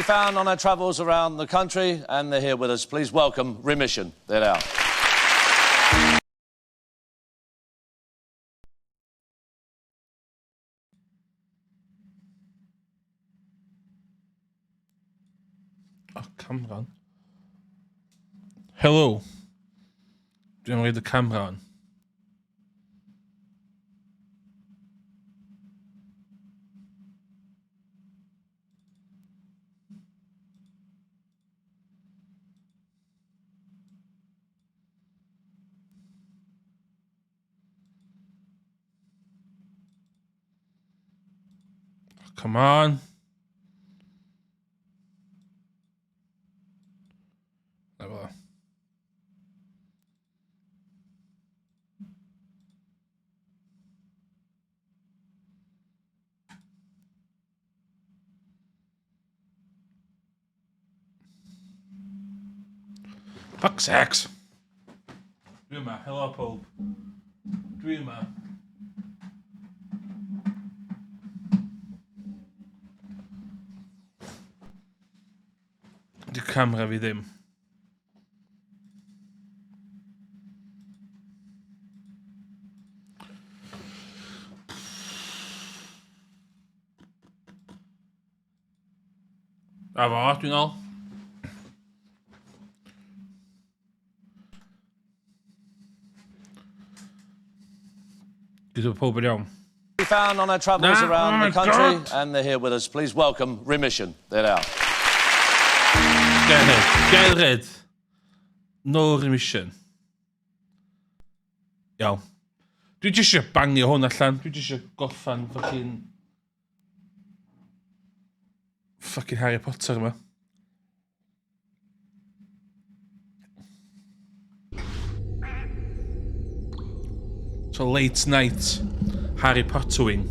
found on our travels around the country, and they're here with us. Please welcome Remission. There they are. Oh, camera on. Hello. Do you want to leave the camera on? Oh, come on. There we are. Fuck's sakes. Dreamer, hello, Paul. Dreamer. De camera fi ddim. A fo, dwi'n ôl. Gyda pob yn iawn. We found on our travels around the country, and they're here with us. Please welcome Remission. There they are. Get rid. No remission. Iawn. Dwi jyst eisiau bangio hwn allan. Dwi jyst eisiau goffan fucking Harry Potter yma. So late night Harry Pottering.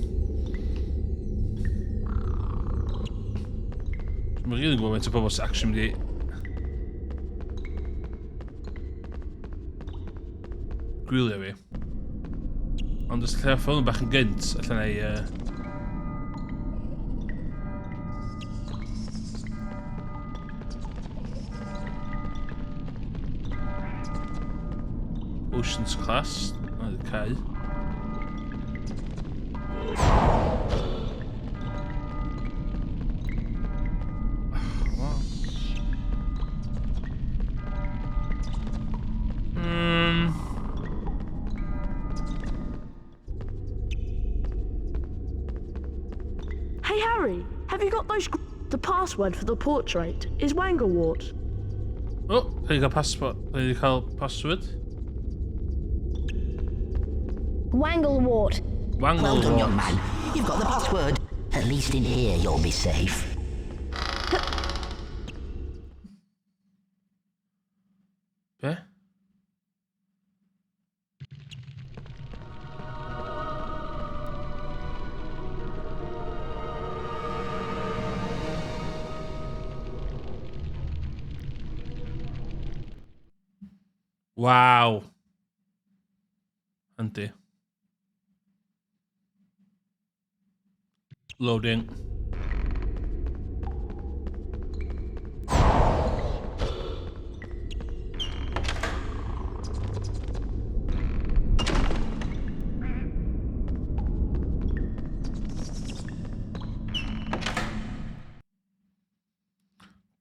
Mae'n rili'n gwybod mewn pobl sy'n actually mynd i gwylio fi. Ond os lle ffôn bach yn gynt, allan ei... Oceans Class. Oedd y cau. Hey Harry, have you got those? The password for the portrait is Wanglewort. Oh, can you get passport? Can you call password? Wanglewort. Wanglewort. Well done, young man. You've got the password. At least in here you'll be safe. Okay. Wow. Ante. Loading.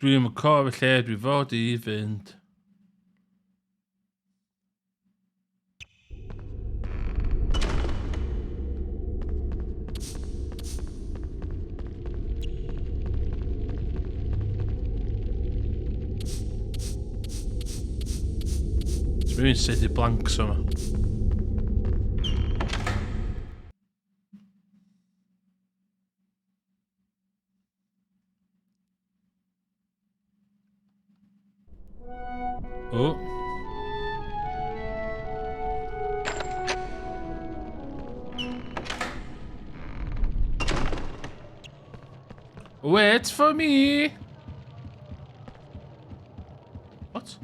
Dwi'n cofio lle dwi fod I fynd. Dwi'n set I blanks yma. Oh. Wait for me. What?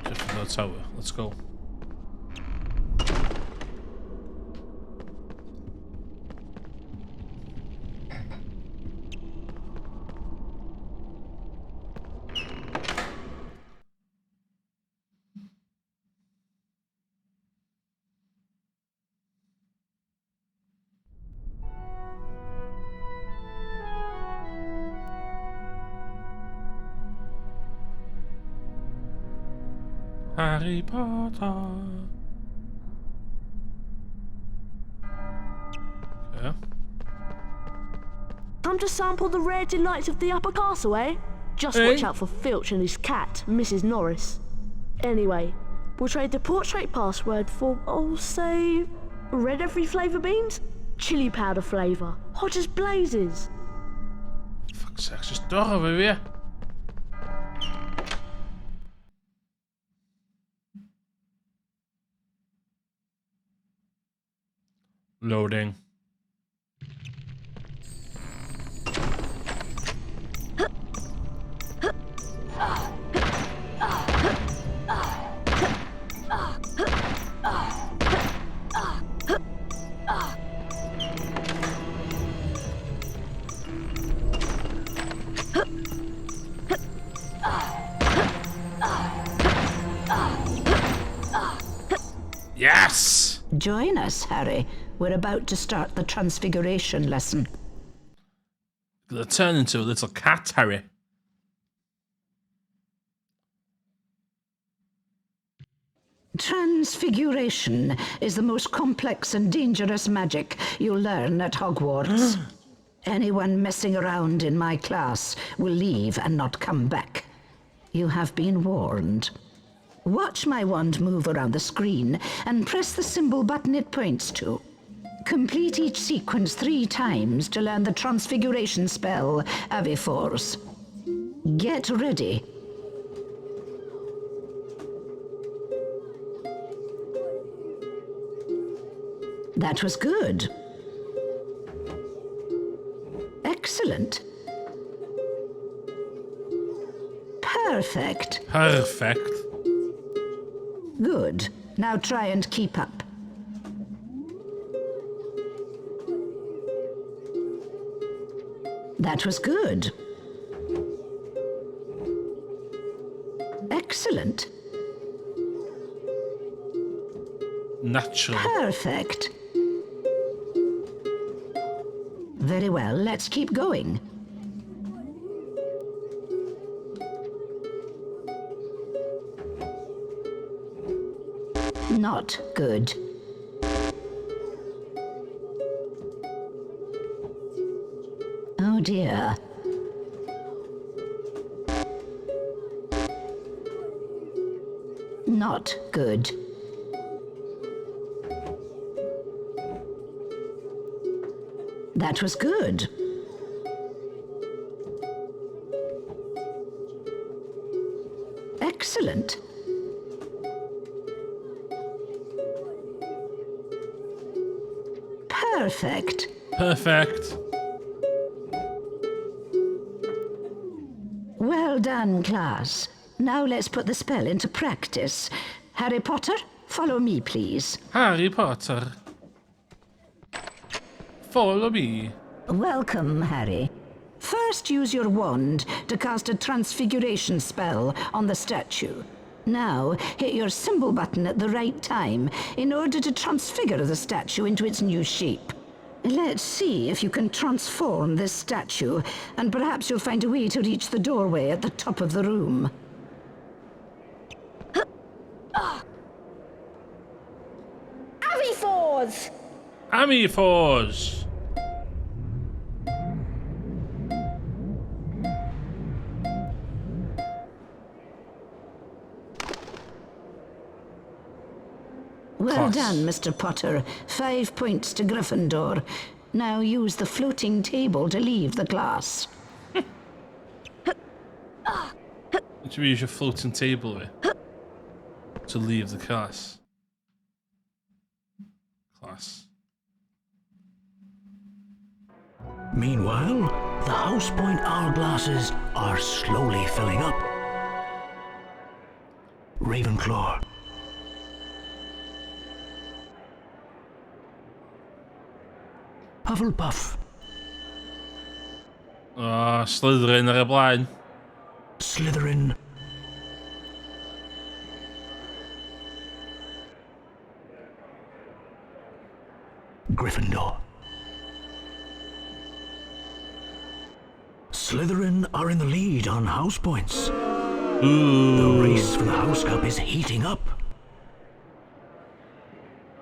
Just another tower. Let's go. Harry Potter. Okay. Time to sample the rare delights of the upper castle, eh? Just watch out for Filch and his cat, Mrs. Norris. Anyway, we'll trade the portrait password for, I'll say, red every flavour beans? Chili powder flavour, hot as blazes. Fuck's sake, just doorheen weer. Loading. Yes! Join us, Harry. We're about to start the transfiguration lesson. Gonna turn into a little cat, Harry. Transfiguration is the most complex and dangerous magic you'll learn at Hogwarts. Anyone messing around in my class will leave and not come back. You have been warned. Watch my wand move around the screen and press the symbol button it points to. Complete each sequence 3 times to learn the transfiguration spell, Aviforce. Get ready. That was good. Excellent. Perfect. Perfect. Good. Now try and keep up. That was good. Excellent. Natural. Perfect. Very well, let's keep going. Not good. Oh dear. Not good. That was good. Excellent. Perfect. Perfect. Well done, class. Now let's put the spell into practice. Harry Potter, follow me, please. Harry Potter. Follow me. Welcome, Harry. First, use your wand to cast a transfiguration spell on the statue. Now, hit your symbol button at the right time in order to transfigure the statue into its new shape. Let's see if you can transform this statue, and perhaps you'll find a way to reach the doorway at the top of the room. Aviforce! Aviforce. Well Class. done, Mr. Potter. 5 points to Gryffindor. Now use the floating table to leave the class. What do you use your floating table with? To leave the class. Class. Meanwhile, the House Point hourglasses are slowly filling up. Ravenclaw. Hufflepuff. Slytherin ar y blaen. Slytherin. Gryffindor. Slytherin are in the lead on house points. The race for the House Cup is heating up.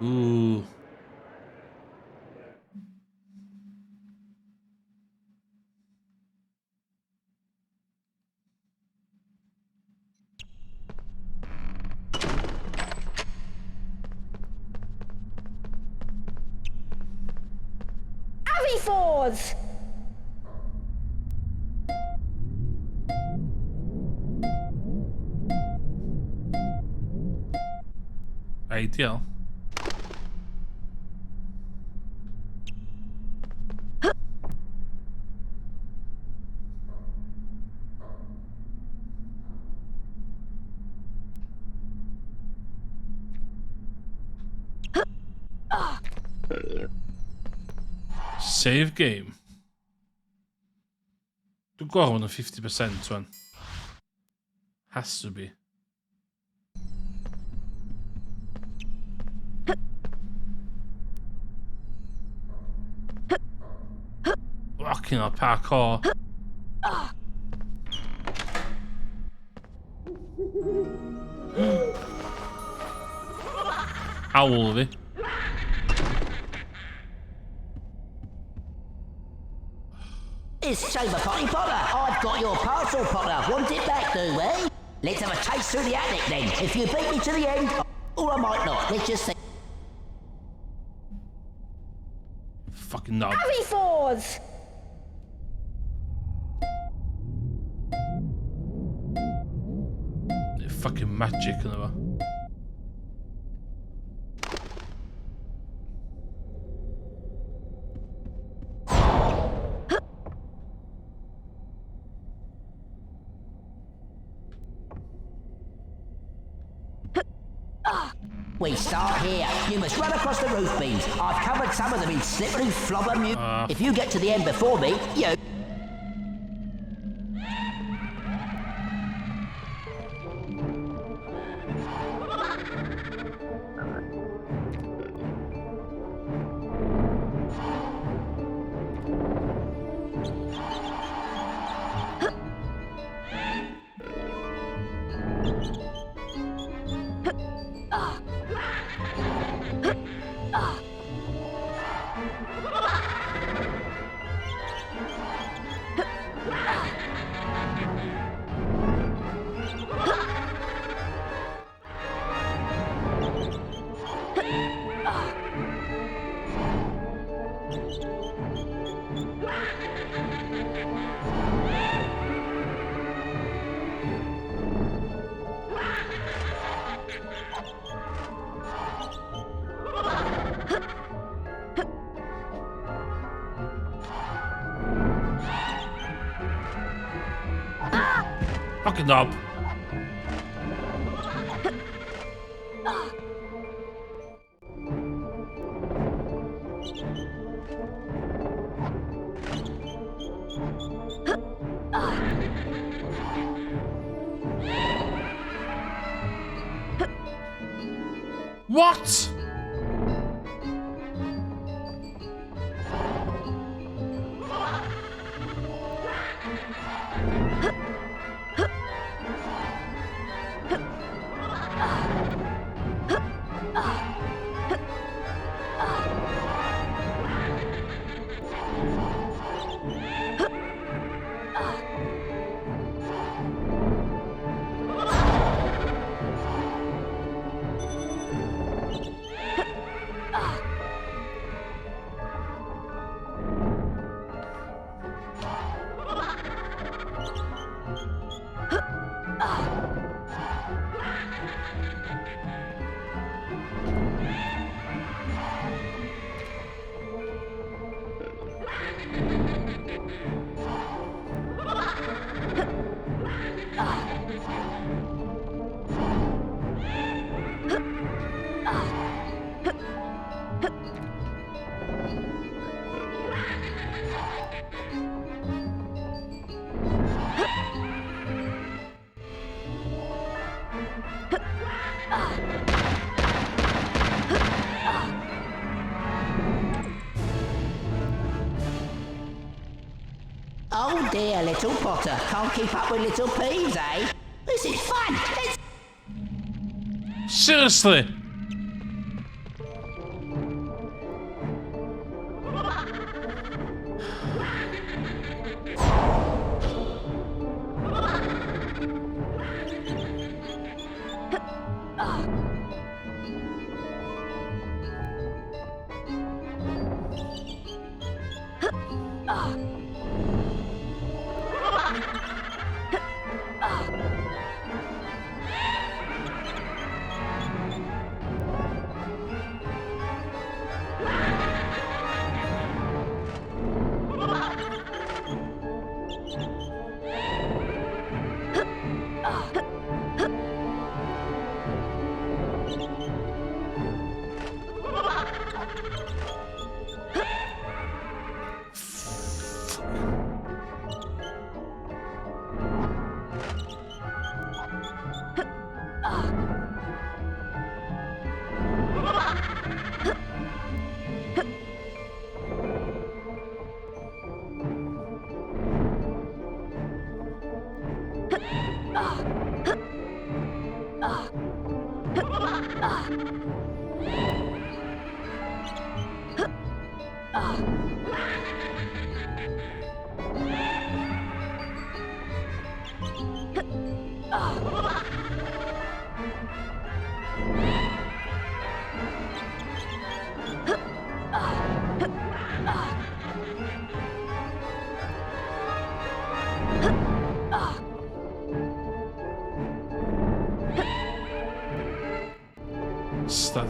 Ooh. Fours! Ideal. Save game. Doe ik gewoon een 50% one. Has to be. Fucking hell, parkour. Owl, we. It's Chamber Potty Potter. I've got your parcel, Potter. Want it back, do we? Let's have a chase through the attic then. If you beat me to the end, or I might not. Let's just see. Fucking knob. Fours! Fucking magic and all. We start here. You must run across the roof beams. I've covered some of them in slippery flobber If you get to the end before me, you... Fucking knob. What? Oh dear, little Potter. Can't keep up with little peas, eh? This is fun! Seriously? Stuff.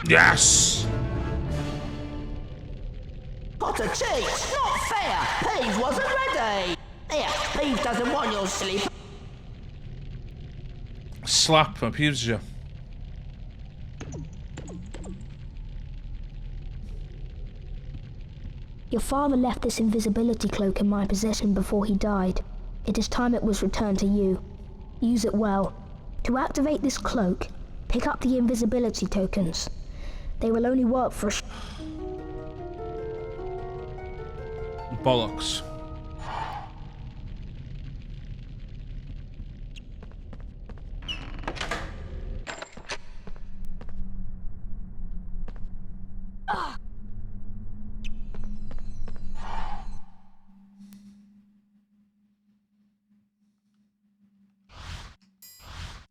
Yes! Pot of cheese! Not fair! Peeves wasn't ready! Here, Peeves doesn't want your silly... Slap my pubes you. Your father left this invisibility cloak in my possession before he died. It is time it was returned to you. Use it well. To activate this cloak, pick up the invisibility tokens. They will only work for Bollocks.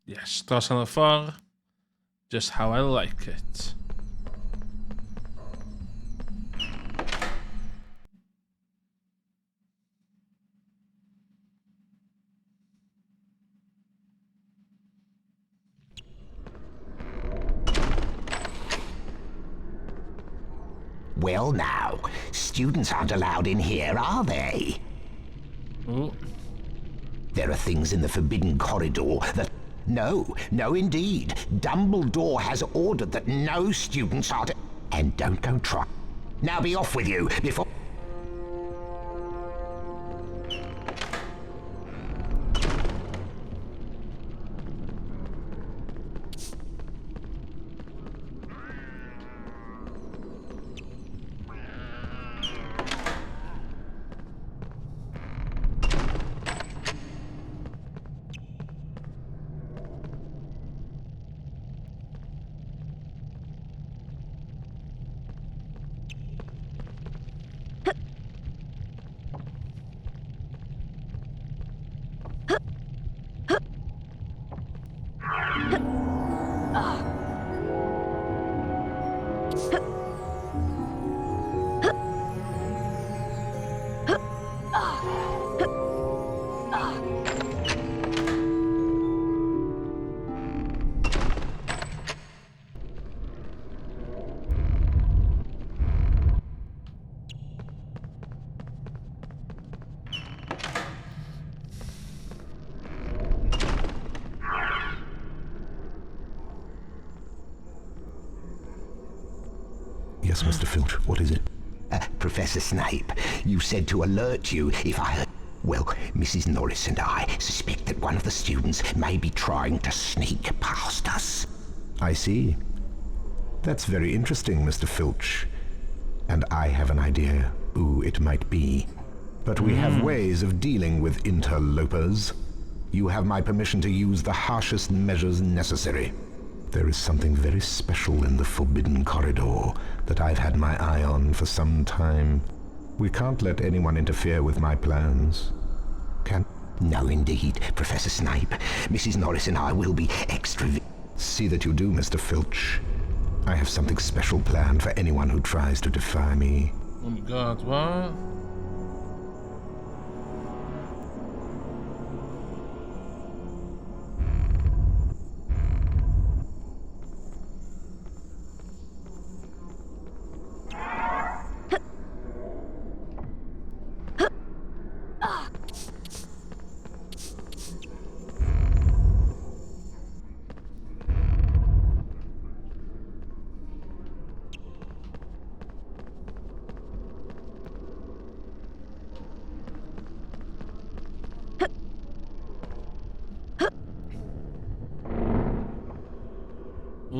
Yes, that's on the far. Just how I like it. Well now, students aren't allowed in here, are they? Oh. There are things in the forbidden corridor that... No, no indeed. Dumbledore has ordered that no students are to... And don't go try... Now be off with you, before... Yes, Mr. Filch, what is it? Professor Snape, you said to alert you if I heard... Well, Mrs. Norris and I suspect that one of the students may be trying to sneak past us. I see. That's very interesting, Mr. Filch. And I have an idea who it might be. But we have ways of dealing with interlopers. You have my permission to use the harshest measures necessary. There is something very special in the Forbidden Corridor that I've had my eye on for some time. We can't let anyone interfere with my plans. Can... No, indeed, Professor Snape. Mrs. Norris and I will be extra... See that you do, Mr. Filch. I have something special planned for anyone who tries to defy me. Oh my god, what?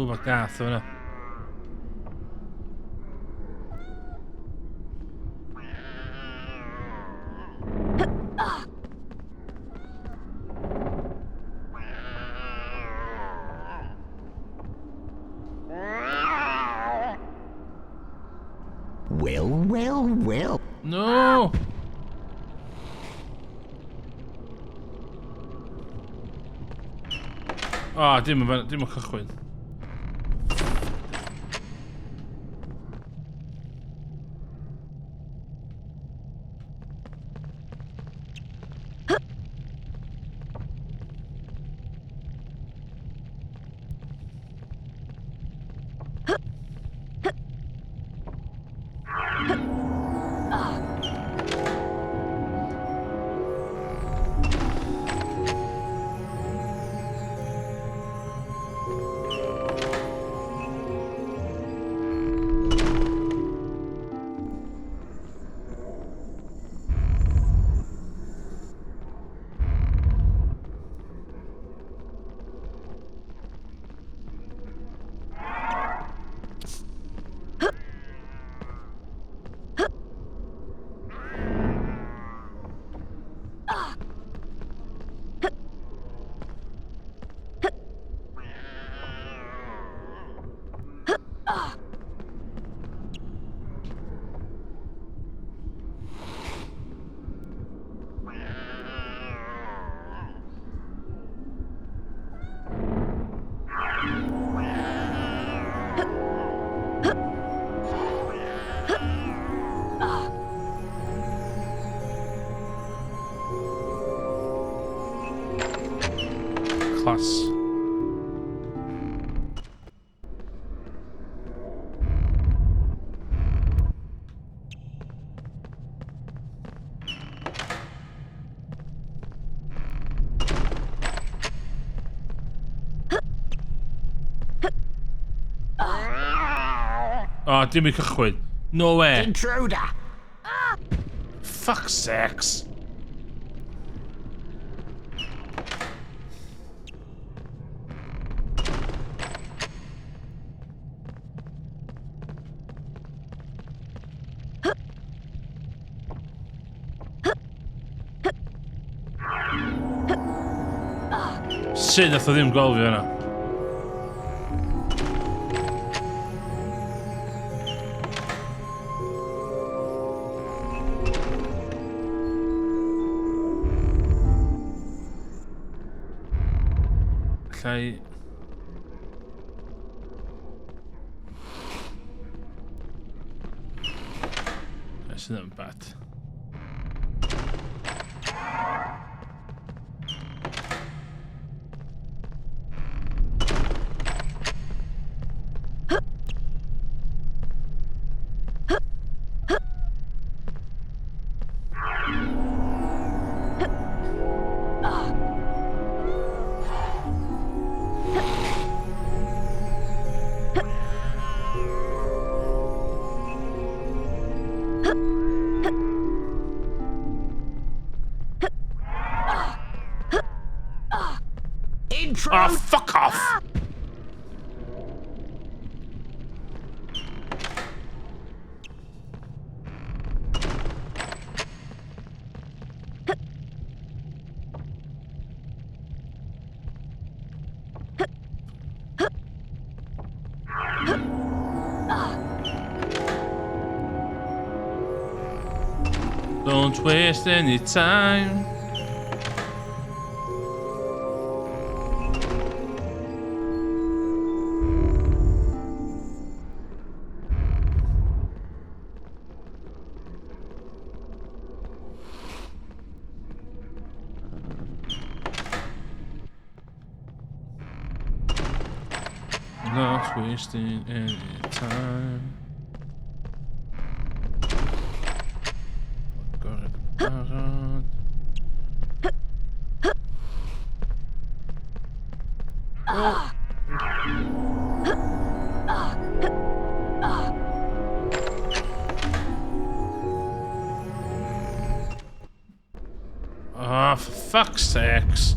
Ma cazzo, no? Well. No! Dim yn cychwyn. Class. Dim I cychwyn. No way. Intruder! Fuck's sakes. Shit, nath o ddim gweld fi yna. Allai... That's not bad. Oh, fuck off! Don't waste any time. Not wasting any time. Oh, for fuck's sakes.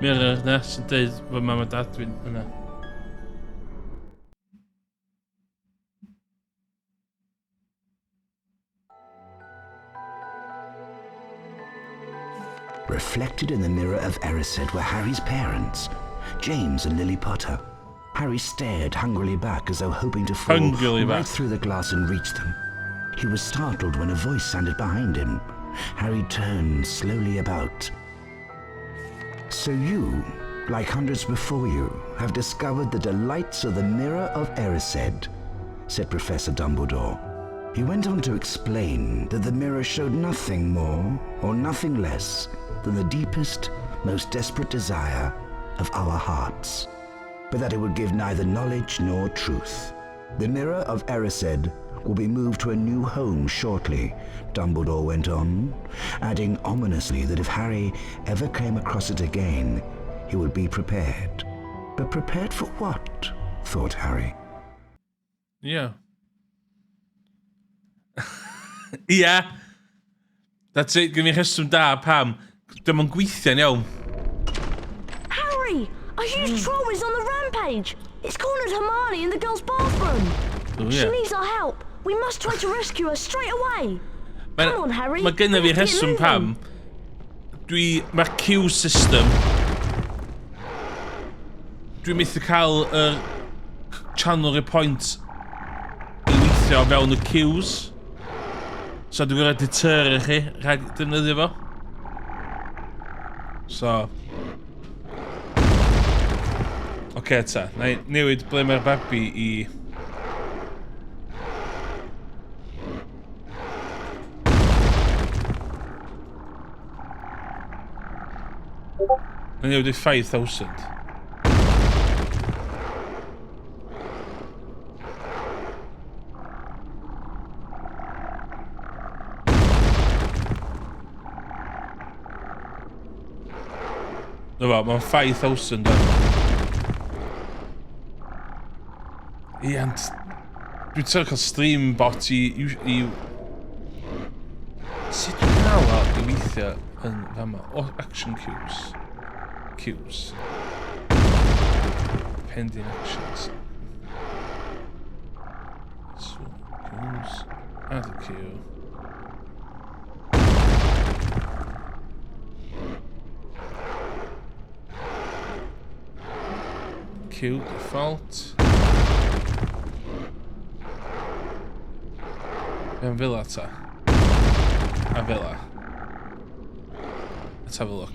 Mirror na sy'n deud fy mam a dad fi'n yna. Reflected in the mirror of Erised were Harry's parents, James and Lily Potter. Harry stared hungrily back as though hoping to fall right through the glass and reach them. He was startled when a voice sounded behind him. Harry turned slowly about. So you, like hundreds before you, have discovered the delights of the mirror of Erised, said Professor Dumbledore. He went on to explain that the mirror showed nothing more or nothing less than the deepest, most desperate desire of our hearts, but that it would give neither knowledge nor truth. The mirror of Erised will be moved to a new home shortly, Dumbledore went on, adding ominously that if Harry ever came across it again, he would be prepared. But prepared for what? Thought Harry. Yeah. Yeah. That's it, gyda ni rheswm da pam. Dim ond gweithio'n iawn. Harry! A huge troll is on the rampage! It's cornered Hermione in the girls' bathroom! Oh, yeah. She needs our help! We must try to rescue her straight away! Come on, Harry! Mae genna fi rheswm pam. Mae'r queue system. Dwi'n methu cael channel repoint i weithio fewn y queues. So dwi'n gwneud deter i chi rhag defnyddio fo. So. Oce ta, na i newid ble mae'r babi i... Na i newid i 5,000. No, mae'n 5,000 Ie, ond... Dwi'n trio cael stream bot i... Sut dwi'n cael o i weithio yn fama? O, action queues. Queues. Pending actions. So, queues. Add a queue. Queue default. Ben villa ta. A villa. Let's have a look.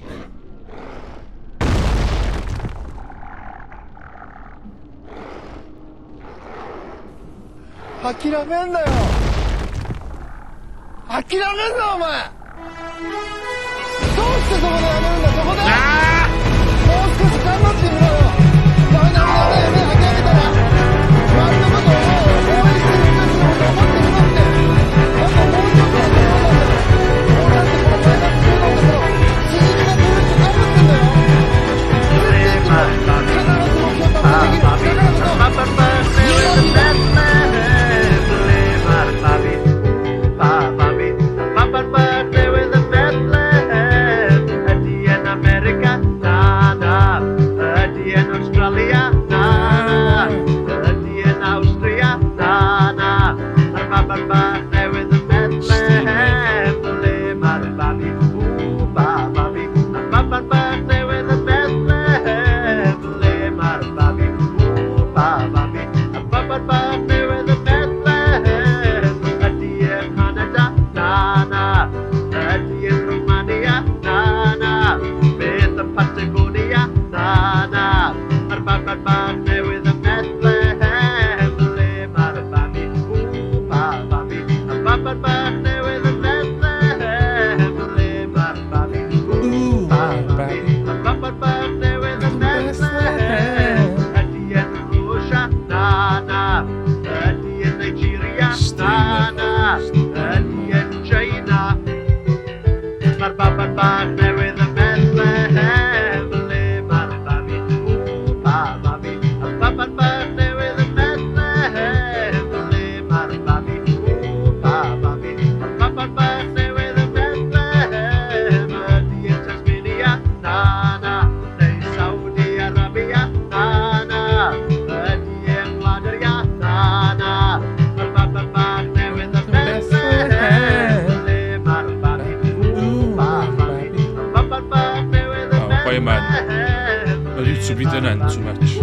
Too much.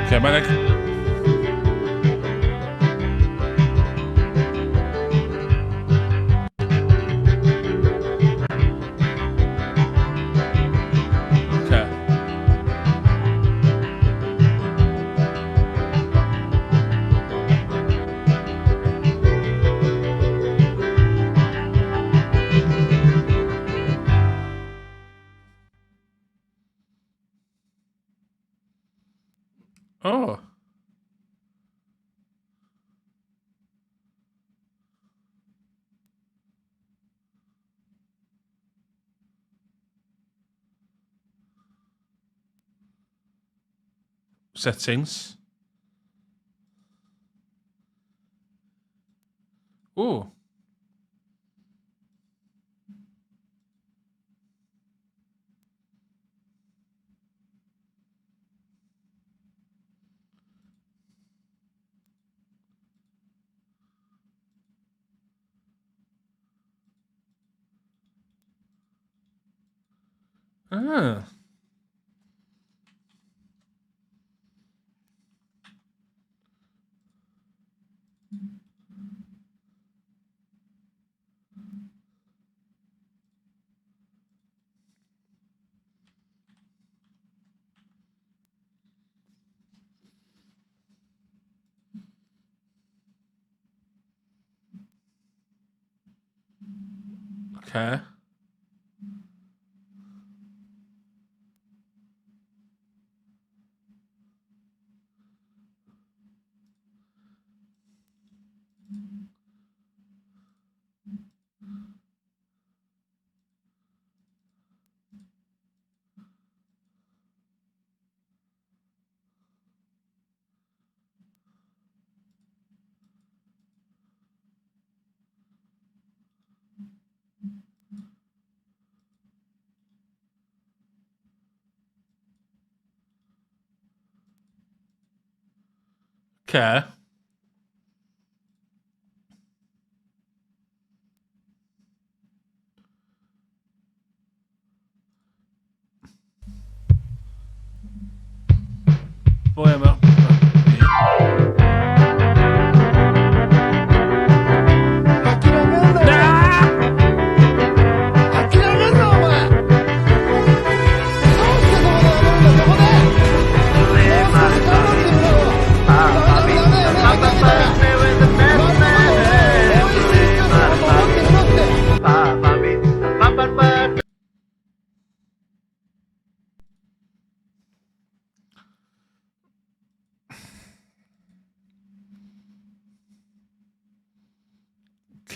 Okay, man. Oh. Settings. Oh. Ah. Okay. Okay. Problema.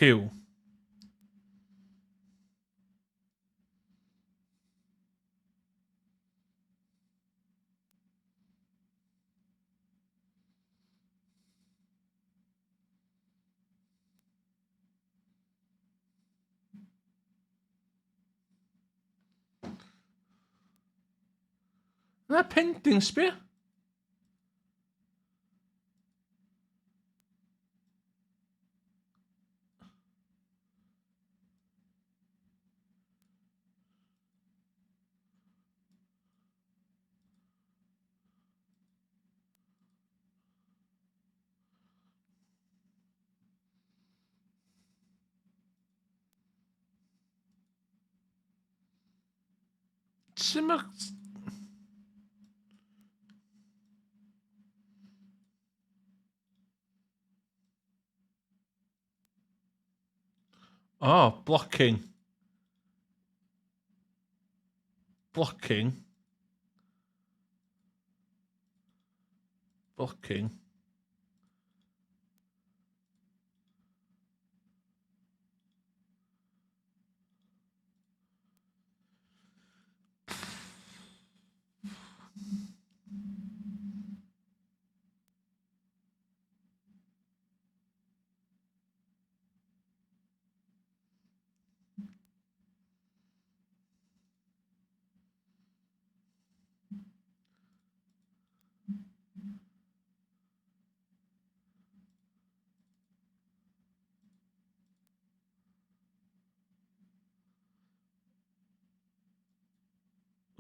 Q. Yna pending sbio? Cymraeg... Oh, blocking. Blocking. Blocking.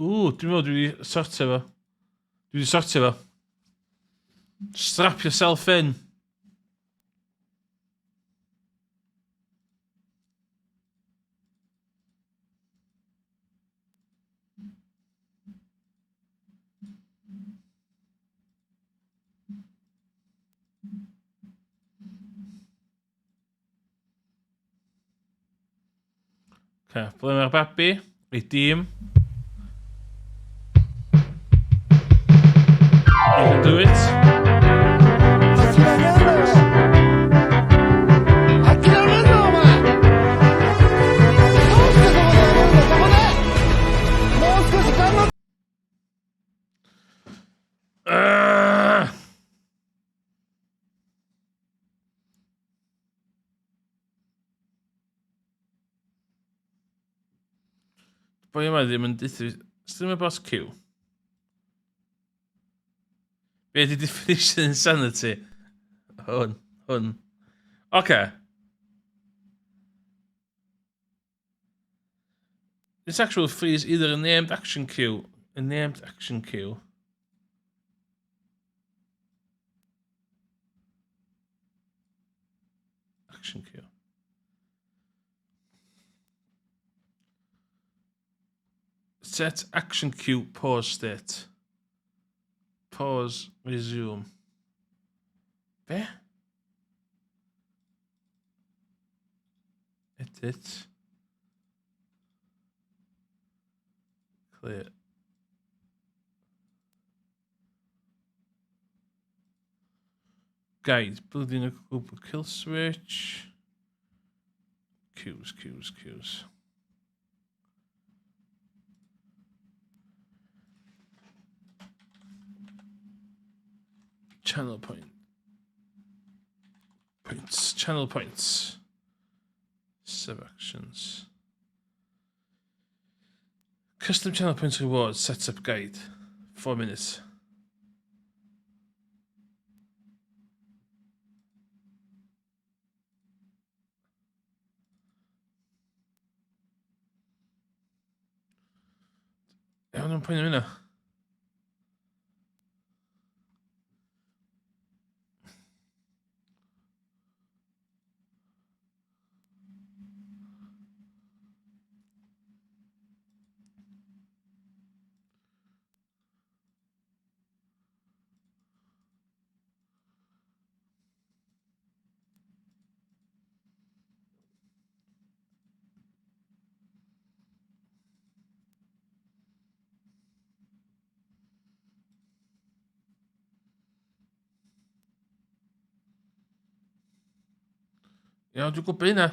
Dwi'n meddwl dwi wedi sortio fo. Dwi wedi sortio fo. Strap yourself in. Okay, ble mae'r babi? Ei dîm. You can do it. Boi yma ddim yn dithu... Sdim yn bos Q. Be ydi definition insanity? Hwn. Okay. This actual freeze either a named action queue. A named action queue. Action queue. Set action queue pause state. Pause, resume. Be? Edit. Clear. Guide, building a group of kill switch. Queues. Channel points. Sub actions. Custom channel points rewards. Setup guide. 4 minutes. Iawn, yn pwynt yna. Ia, dwi'n gwybod hynna.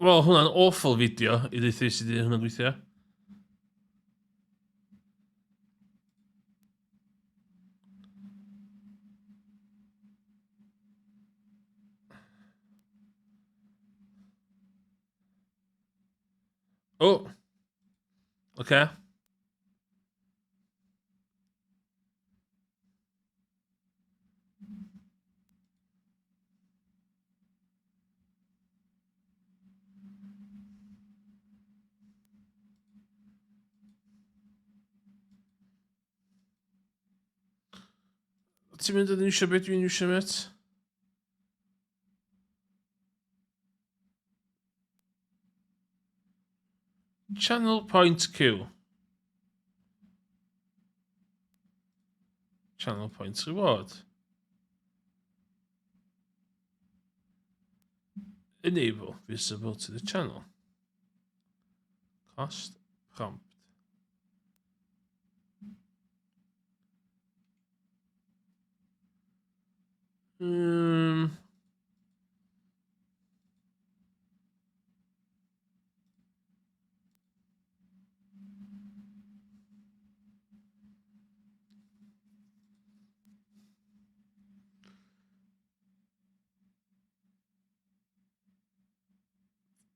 Wel, hwnna'n awful fideo i ddweud sydd wedi hwnna'n gweithio. O! Oce. Ti'n mynd yn iwsio beth dwi'n iwsio met? Channel point Q. Channel point reward. Enable visible to the channel. Cost prompt.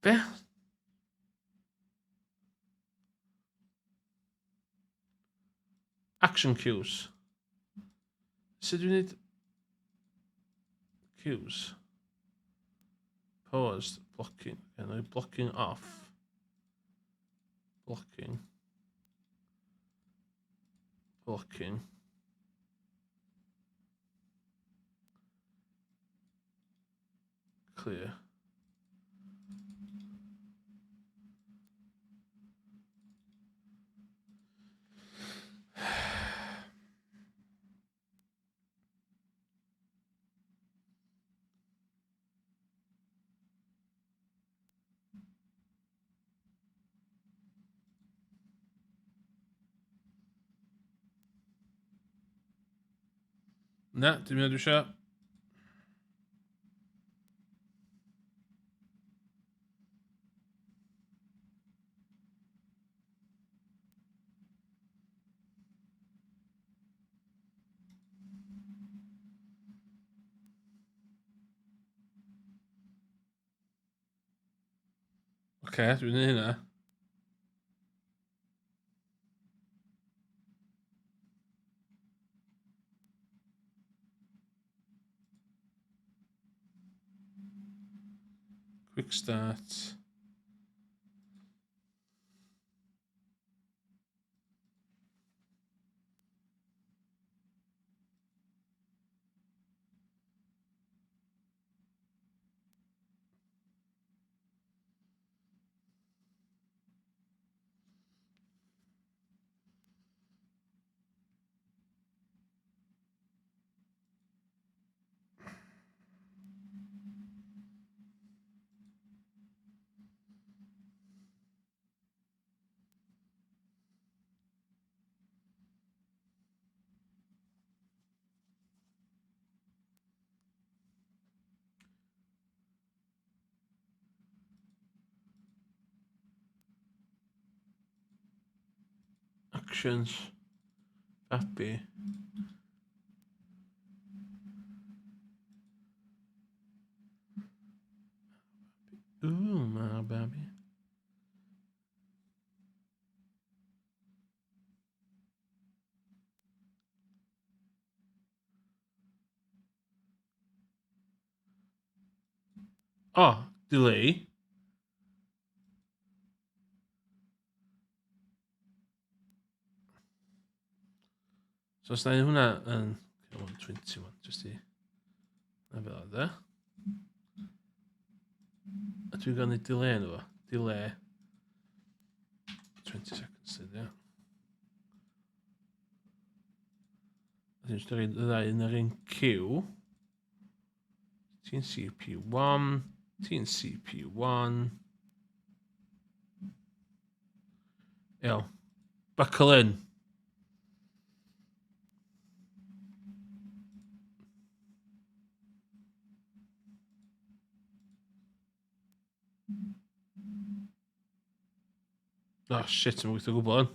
Be? Action cues. Sut dwi'n neud cues? Paused. Blocking. Blocking off. Blocking. Blocking. Clear. Na, dim mynd eisiau. Oce, dwi'n neud hynna. Quick start. Actions. Happy. Ooh, my baby. Oh, delay. So os na i hwnna yn 21, jyst i... Na fel yna. A dwi'n gael neud delay yn efo. Delay. 20 seconds, dyd, ia. A dwi'n rhaid y ddau yn yr un Q. Ti'n CPU1. Ti'n CPU1. Iawn. Buckle in. Oh shit, I'm gweithio gwybod.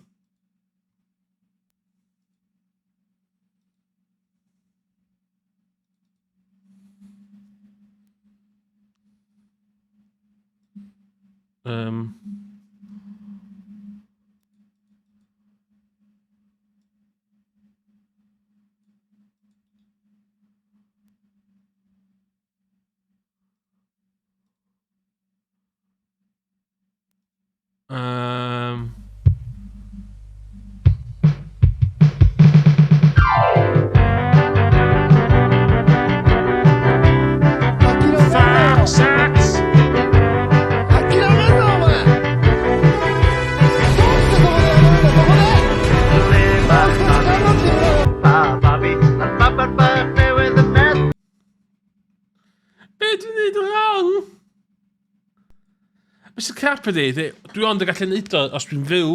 Mr Carper dwi ond yn gallu neud o os dwi'n fyw,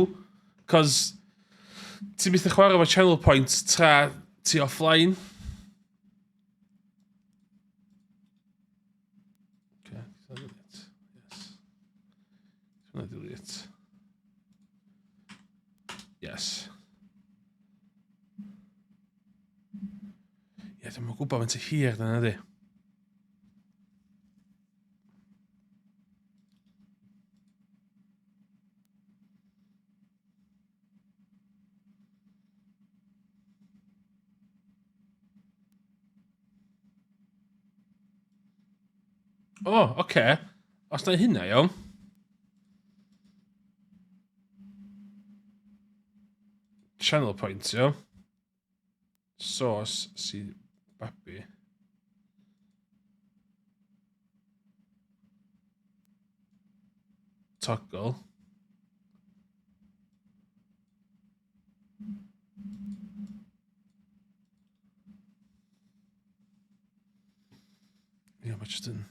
cos ti'n byth yn chwarae efo channel point tra ti offline. Okay, delete. Yes. Delete. Yes. Ie, dwi'n gwybod faint y hir na di. O, oce. Os na hynna, iawn. Channel point, iawn. Source, sydd babi. Toggle. Ie, mae jyst yn...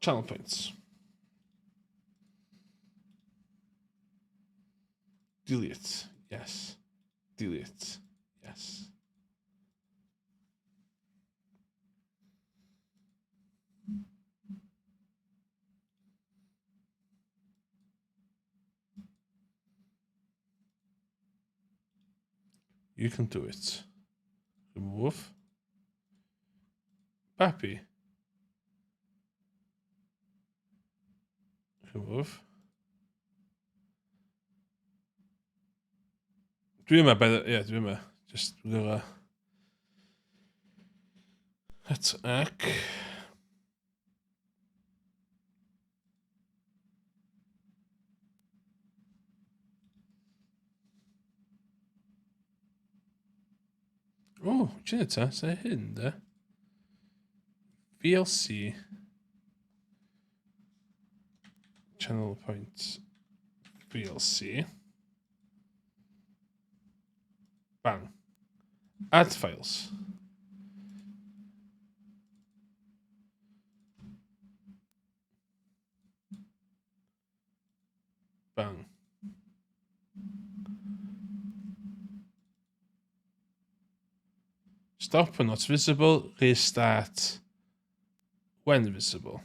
Channel points. Delete. Yes. Delete. Yes. You can do it. Remove. Happy. Remove. Dwi yma, ie, dwi yma. Just, we're gonna... Attack. Oh, ti'n ta, sa hyn, da? VLC. Channel point. VLC. Bang. Add files. Bang. Stop when not visible. Restart when visible.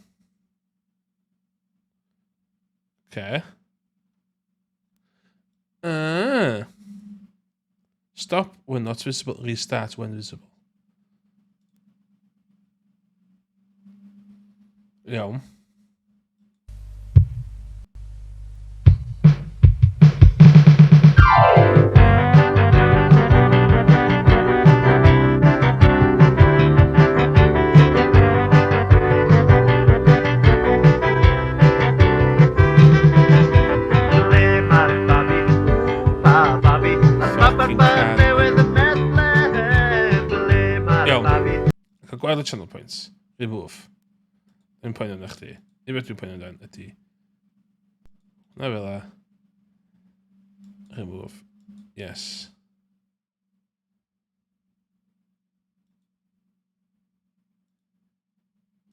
Okay. Stop when not visible. Restart when visible. Iawn. Add the channel points. Remove. Dwi'n poen yn chdi. Neu beth dwi'n poen yn ydi. Na fel a. Remove. Yes.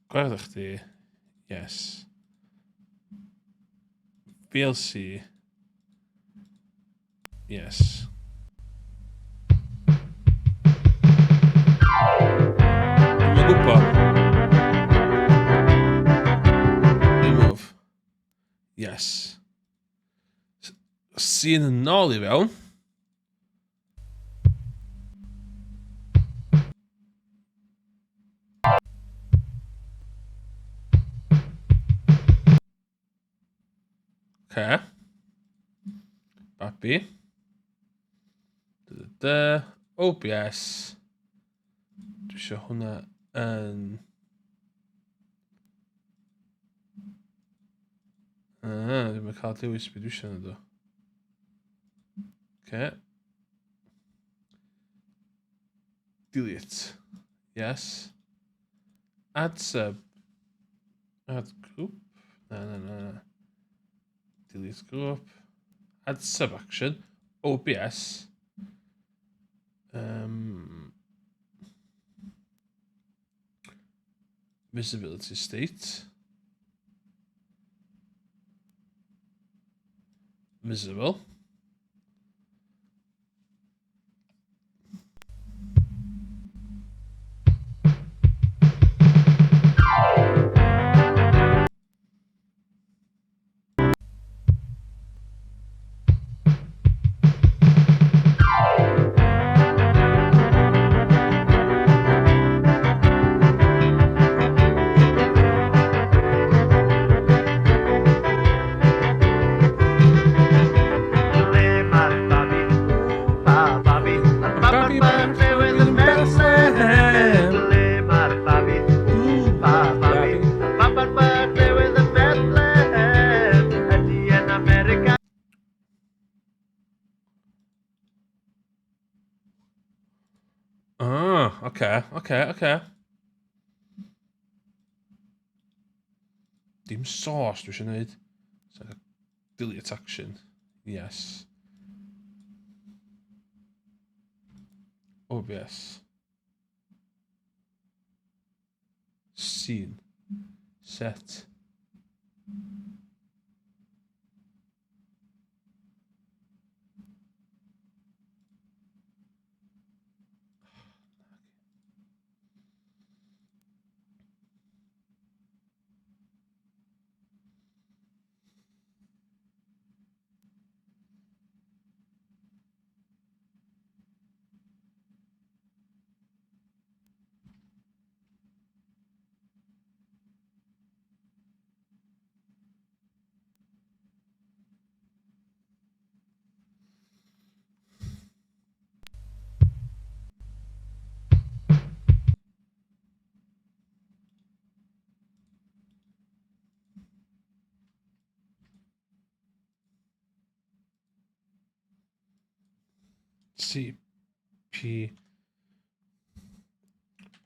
Gwared chdi. Yes. VLC. Yes. Dwi'n gwybod. Remove. Yes. Sy'n yn ôl I fewn. Okay. Babi. OBS. Dwi eisiau hwnna yn... Dwi'n mynd cael dewis beth dwi eisiau yna do. Okay. Delete. Yes. Add sub. Add group. No. Delete group. Add sub action. OBS. Visibility state. Visible. Okay. Dim source dwi eisiau gwneud. So, delete action. Yes. OBS. Scene. Set.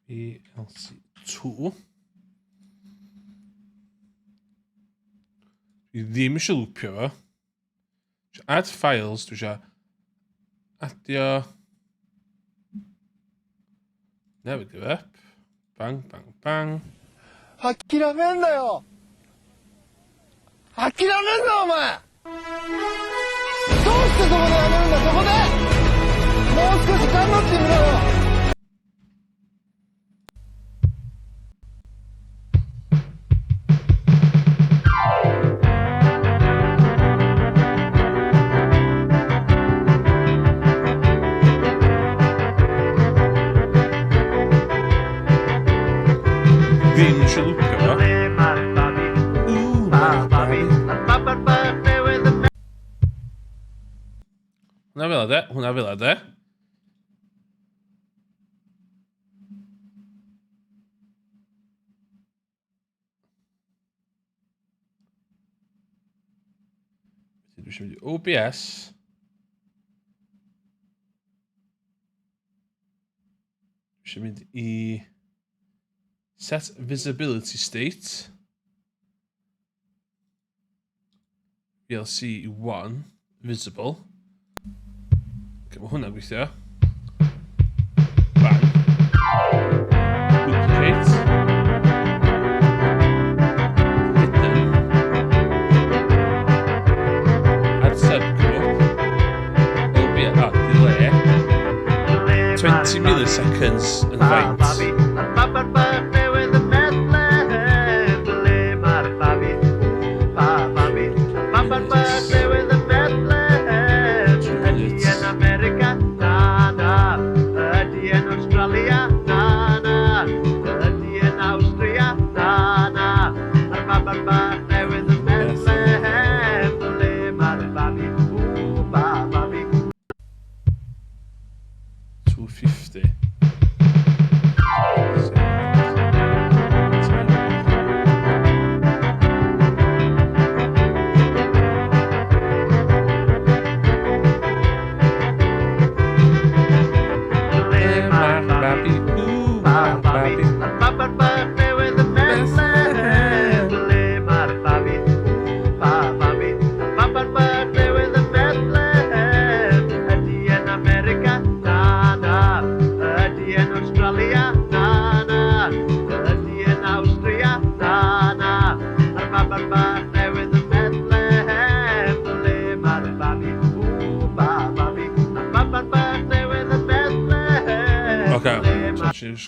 VLC2. Dwi ddim eisiau lwpio fo. Add files, dwi eisiau adio... Never give up. Bang. 諦めんなよ諦めんなお前どうしてそこでやめるんだそこでもう少し頑張ってみろよHwnna fel de. Dwi eisiau mynd I OBS. Dwi eisiau mynd I Set visibility state. VLC 1 visible. Okay, mae hwnna'n gweithio. Bang. Duplicate. Hidden. Add subgroup. It'll be at delay. 20 milliseconds yn faint.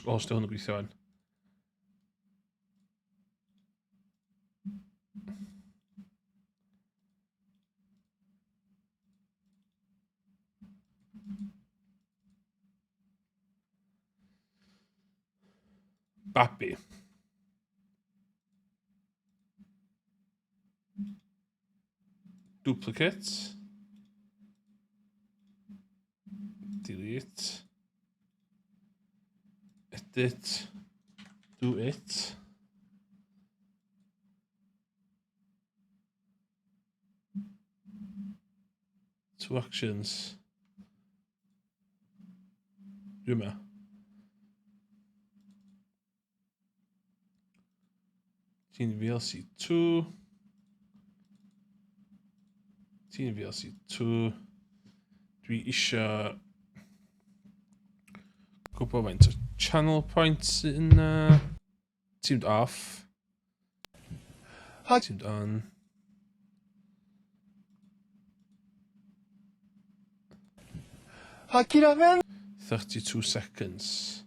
Os dy hwn yn gweithio yn. Babi. Duplicate. Delete. Edit. Do it. Two actions. Rumor. VLC 2. VLC 2. Dwi isio gwybod faint o channel points in tuned off. Tuned on. Hakiramen. 32 seconds.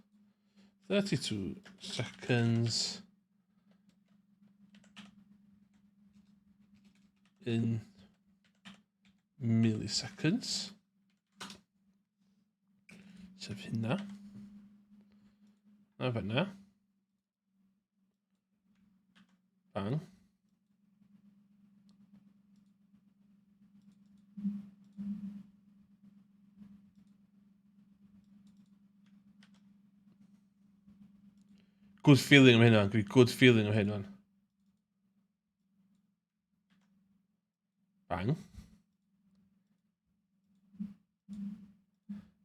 32 seconds. In milliseconds. Sef hynna. A fanna. Bang. Good feeling am hynna. Good feeling am hynna. Bang.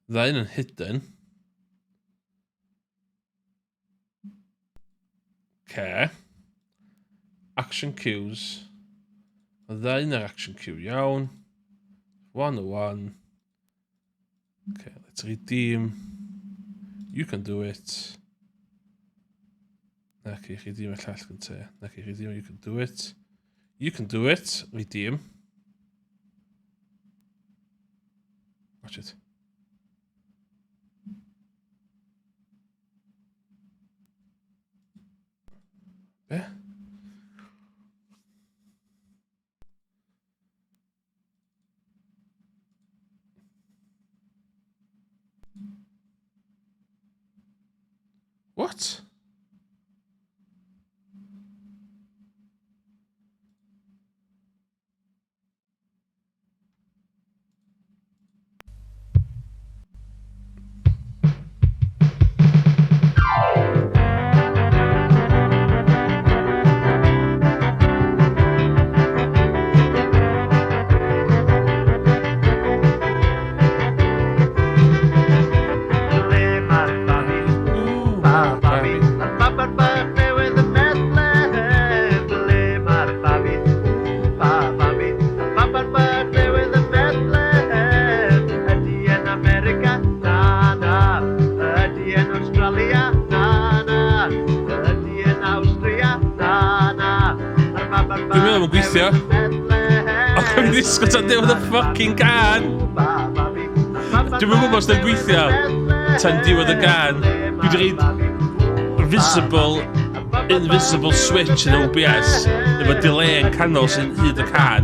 Ddau yn hidden. Okay. Action cues. Ddau yn yr action cue iawn. 101. Okay, let's redeem. You can do it. Naci, redeem y llall gynta. Naci, redeem, you can do it. You can do it. Redeem. Watch it. Be? What? ddim yn gweithio. Ac o'n disgwyl tan diwedd y fucking gan. Dwi'n yn gwybod os dwi'n gweithio tan diwedd y gan. Dwi wedi reid invisible switch yn OBS efo delay yn canol sy'n hyd y can.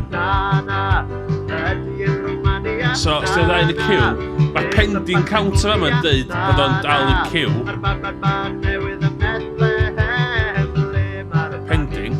So, os dwi'n dda yn y queue, mae pending counter yma'n dweud bod o'n dal i queue. Pending.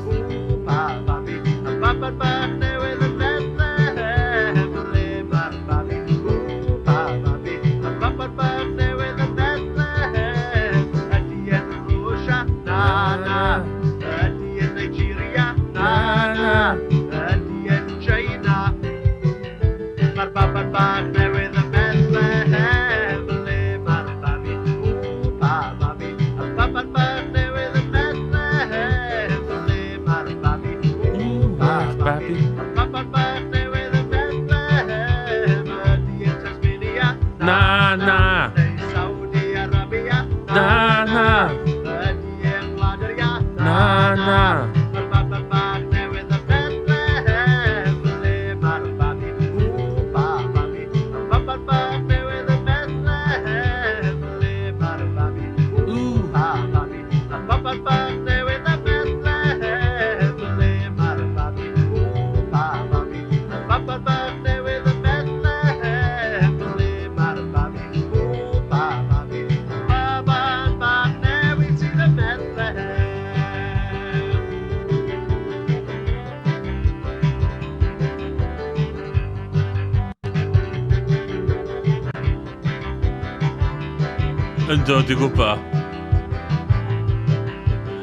Ynddo, dwi'n gwybod.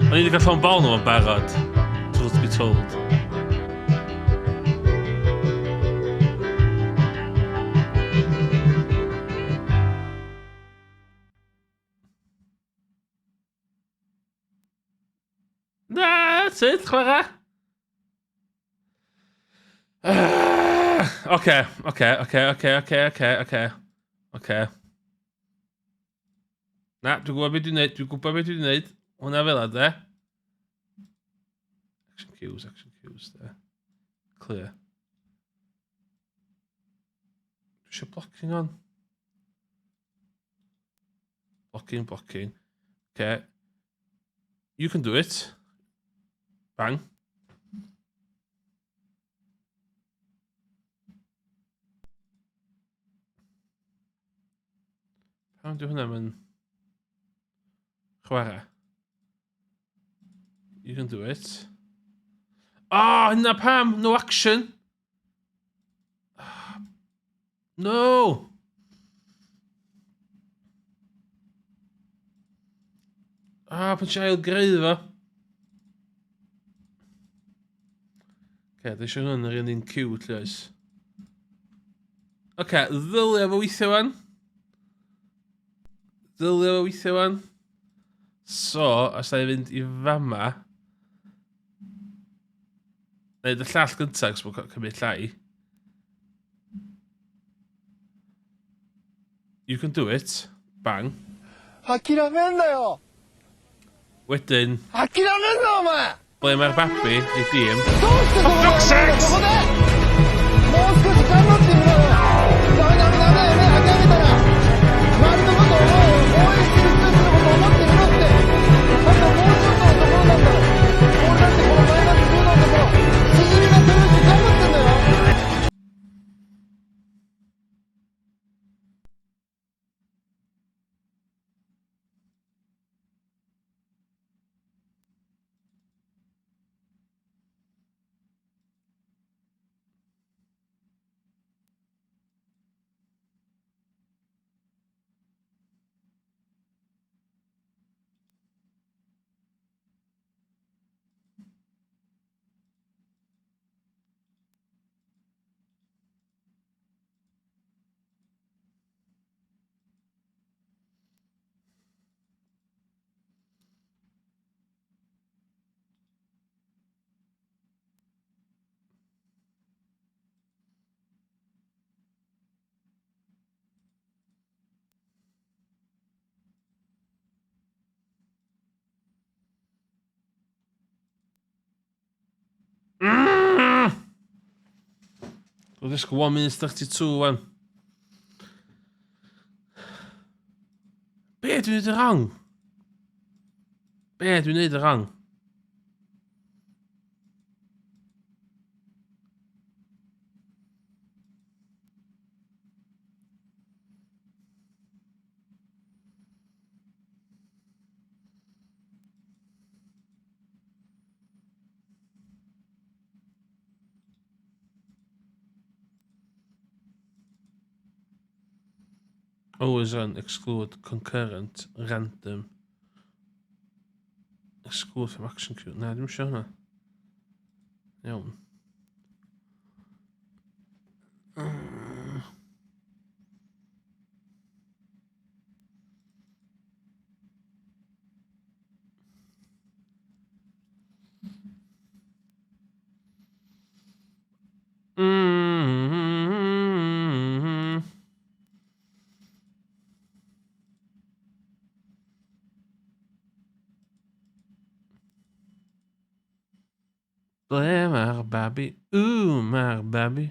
O'n i wedi cael llon bol nhw yn barod. Truth be told. That's it, chwarae. Oce. Na, dwi'n gwybod beth dwi'n neud. Hwna fel de. Action cues, de. Clear. Dwi eisiau blocking on. Blocking. Okay. You can do it. Bang. Pam dwi'n hwnna mynd... Chwarae. You can do it. Oh, hynna pam! No action! No! Pan eisiau ail-greu fo. Dwi eisiau hwn yr un cute, llys. Ddylio fo weithio wan. So, os da i fynd i fama... Neud y llall gyntaf, os bod cymryd llai. You can do it. Bang. Wedyn... Ble mae'r babi i dîm. For fuck's sake! We'll just go 1 minute 32 wan. Be dwi'n neud y rang? Be dwi'n neud y rang? Always run, exclude, concurrent, random. Exclude from action queue. Na, dim siarad hwnna. Iawn. Ble mae'r babi? Mae'r babi.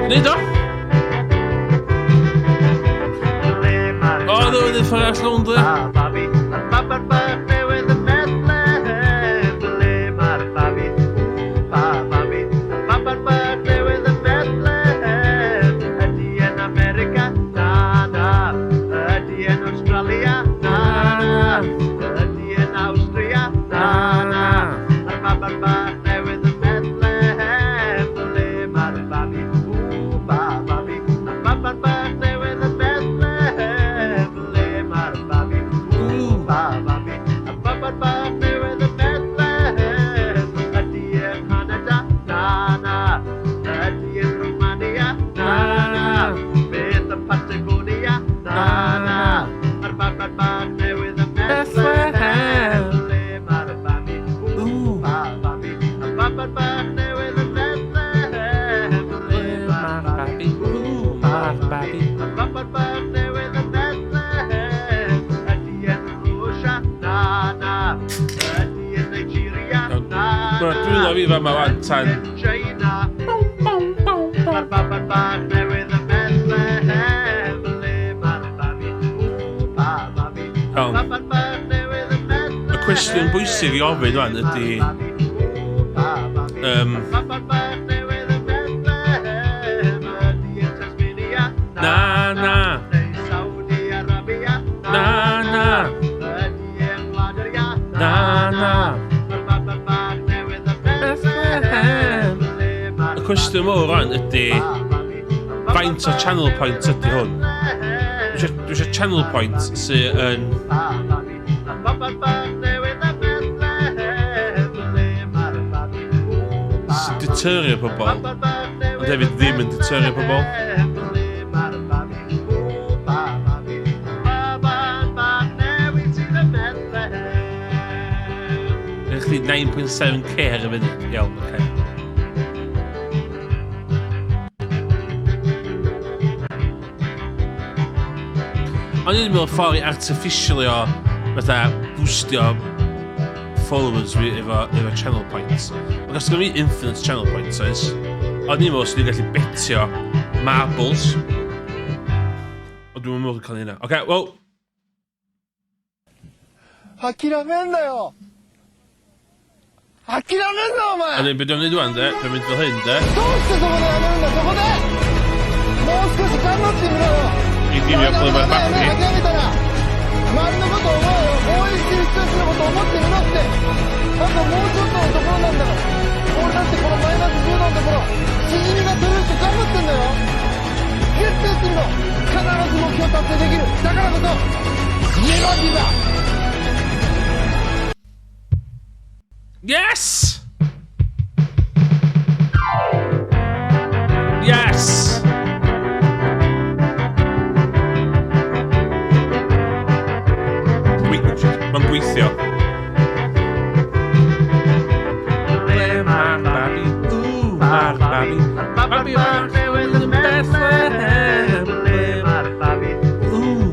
Nid o? O, ddod i'r ffordd allan dwi. Dwi'n love i fa ma wan tan. Y cwestiwn bwysig i ofyn wan ydy Y cwestiwn mowr rhan ydy faint o channel point ydy hwn. Dwi eisiau channel point sydd yn sy'n deterrio pobl, ond hefyd ddim yn deterrio pobl. Ydych chi 9.7k ar y funud? Iawn, oce. Ond i'n meddwl ffordd artificially o fatha boostio followers fi efo channel points. Ac os gyda fi infinite channel points oes, ond i'n meddwl sy'n gallu betio marbles. Ond dwi'n meddwl cael hynna. Oce, wel. 諦めんなよ 諦めんなお前 Ond i'n beth dwi'n neud wan de, dwi'n mynd fel hyn de. どうしてそこでやめるんだそこでもう少し頑張ってみろよ I ddim i'n blwyddyn mae'r bac ni. 諦めたら周りのことを思うよ応援してる人たちのことを思ってみろってあともうちょっとのところなんだろ俺だってこのマイナス10度のところしじみが取れるって頑張ってんだよ決定してみろ必ず目標達成できるだからこそネガティブだ Yes! Yes! Mae'n gweithio. Ble mae'r babi? Mae'r babi. Babi bach newydd yn Bethlehem. Ble mae'r babi?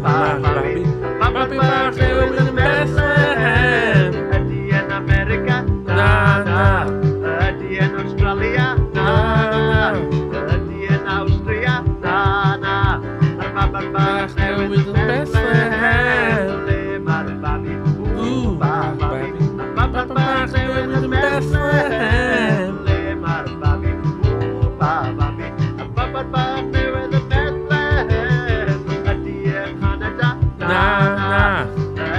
Mae'r babi. Babi bach newydd yn Bethlehem. Ydy yn America? Na, na. Ydy yn Australia? Na, na. Ydy yn Austria? Na, na. Mae'r babi bach newydd yn Bethlehem. Ble mae'r babi? Mae'r babi. Babi bach newydd yn Bethlehem. Ble mae'r babi? Babi. Babi bach newydd yn Bethlehem. Ydy yn Canada? Na, na.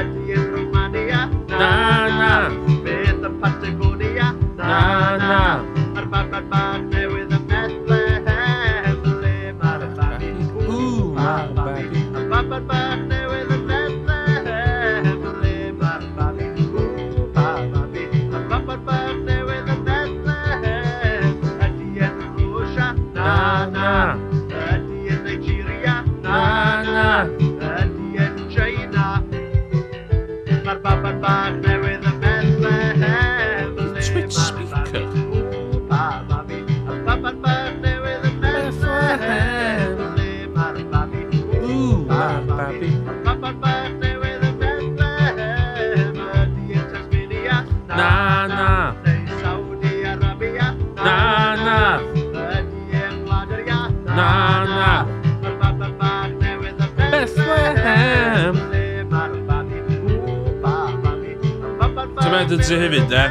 Ydy yn Romania? Na, na. Beth yn Patagonia? Na, na. Mae'r babi bach newydd yn Bethlehem. Ble mae'r babi? Mae'r babi. Babi bach newydd yn Bethlehem. Ble mae'r babi? Babi. Babi bach newydd yn Bethlehem. Ydy yn Russia? Na, na. Ydy yn Nigeria? Na, na. Ydy yn China? Mae'r babi bach newydd yn Bethlehem. Twitch speaker. Babi. Babi bach newydd yn Bethlehem. Ble mae'r babi? Mae'r babi. Babi bach newydd yn Bethlehem. Ydy yn Tasmania? Na, na. Neu Saudi Arabia? Na, na. Ydy yn Wladeria? Na, na. Mae'r babi bach newydd yn Bethlehem. Ble mae'r babi? Babi. Ti'n meddwl ti hefyd, de?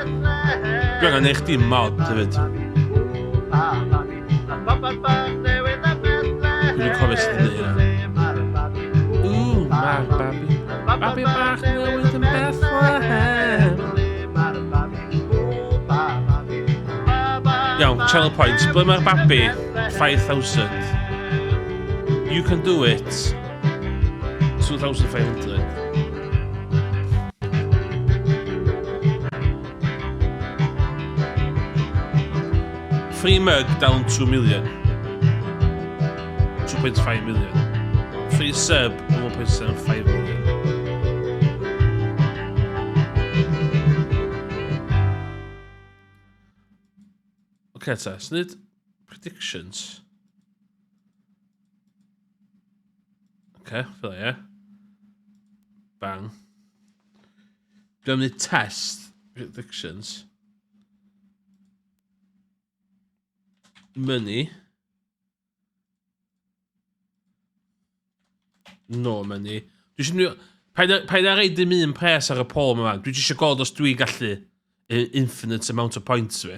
Dwi angen eich dim mod, hefyd. Dwi'n cofio sydd yn dweud yna. Mae'r babi. Babi bach newydd yn Bethlehem. Iawn, channel points. Ble mae'r babi? 5,000. You can do it. 2,500. Free mug down 2 million. 2.5 million. Free sub 1.75 million. Okay, ta, so nid predictions. Okay, fel ie. Bang. Dwi'n mynd test predictions. Money. No money. Dwi eisiau... Paid a reid dim un pres ar y pôl yma. Dwi eisiau gweld os dwi gallu infinite amount of points fi.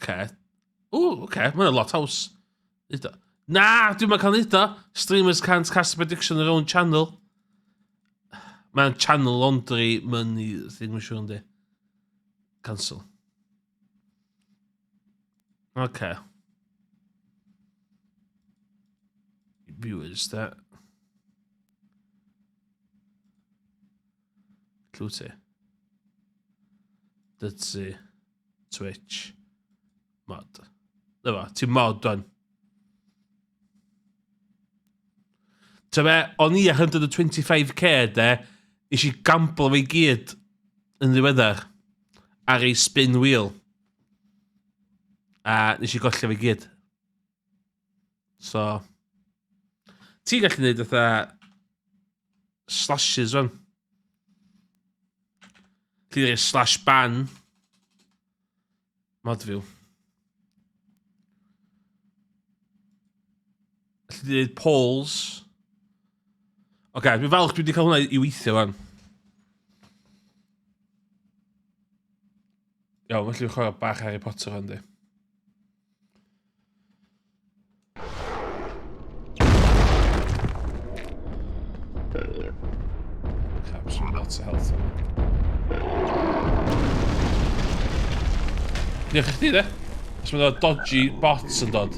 Okay. Okay. Mae'n a lot house. Na, dwi'n ma'n cael neud o. Streamers can't cast a prediction on their own channel. Mae'n channel laundry money thing mae'n siŵr yndi. Cancel. Okay. Viewers, that. Clute. That's Twitch. Mod. Dyma, ti'n mod dwan. Tyma, o'n i 125k de, eisiau gamble fe gyd yn ddiweddar ar ei spin wheel. A nes i golli fe gyd. So... Ti gallu neud fatha... slashes fan. Ti ddweud slash ban. Mod view. Ti ddweud polls. Oce, dwi'n falch dwi wedi cael hwnna i weithio fan. Iawn, felly fi'n chwarae bach Harry Potter fan di. Absolutely lots of health on it. Diolch i chdi de. Os mae'n dod dodgy bots yn dod.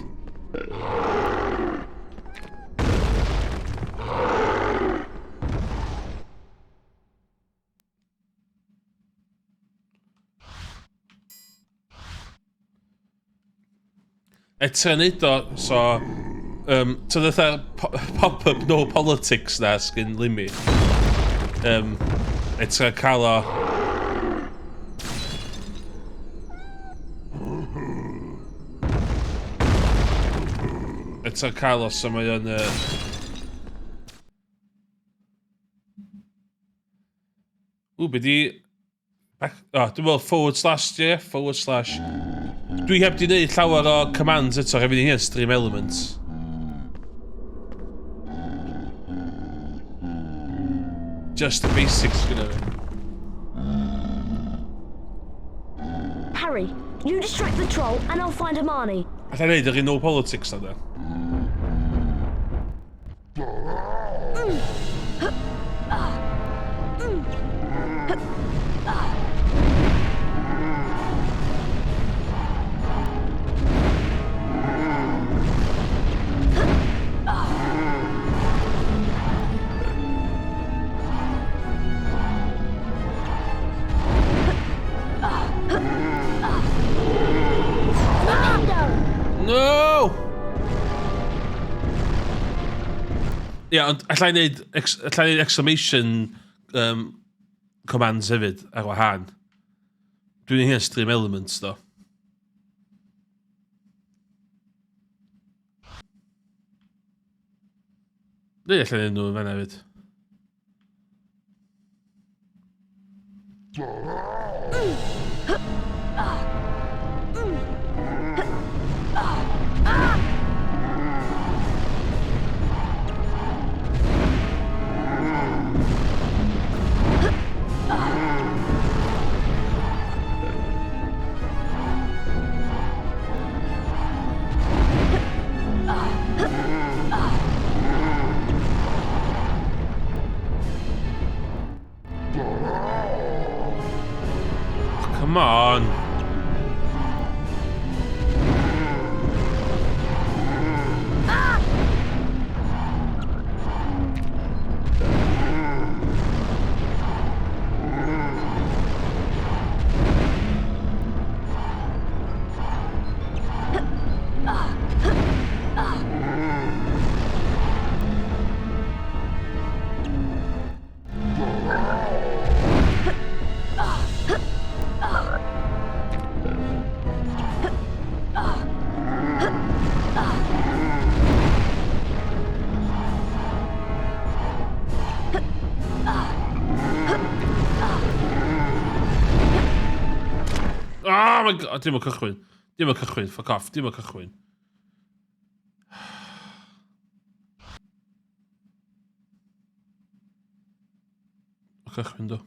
Eto neud o, so... to dda pop-up no politics na sgyn Limmy. Eto cael o... Eto cael o, so mae o'n... be di... Dwi'n meddwl / Dwi heb di neud llawer o commands eto, hefyd i hyn stream elements. Just the basics gyda fi. Harry, you distract the troll and I'll find Hermione. Alla neud yr un no politics na da. No! Ia, ond allai neud exclamation commands hefyd ar wahân. Dwi'n hyn stream elements, do. Dwi'n allai neud nhw yn fan hefyd. Come on. Oh my god, dim yn cychwyn. Dim yn cychwyn, fuck off, dim yn cychwyn. O cychwyn do.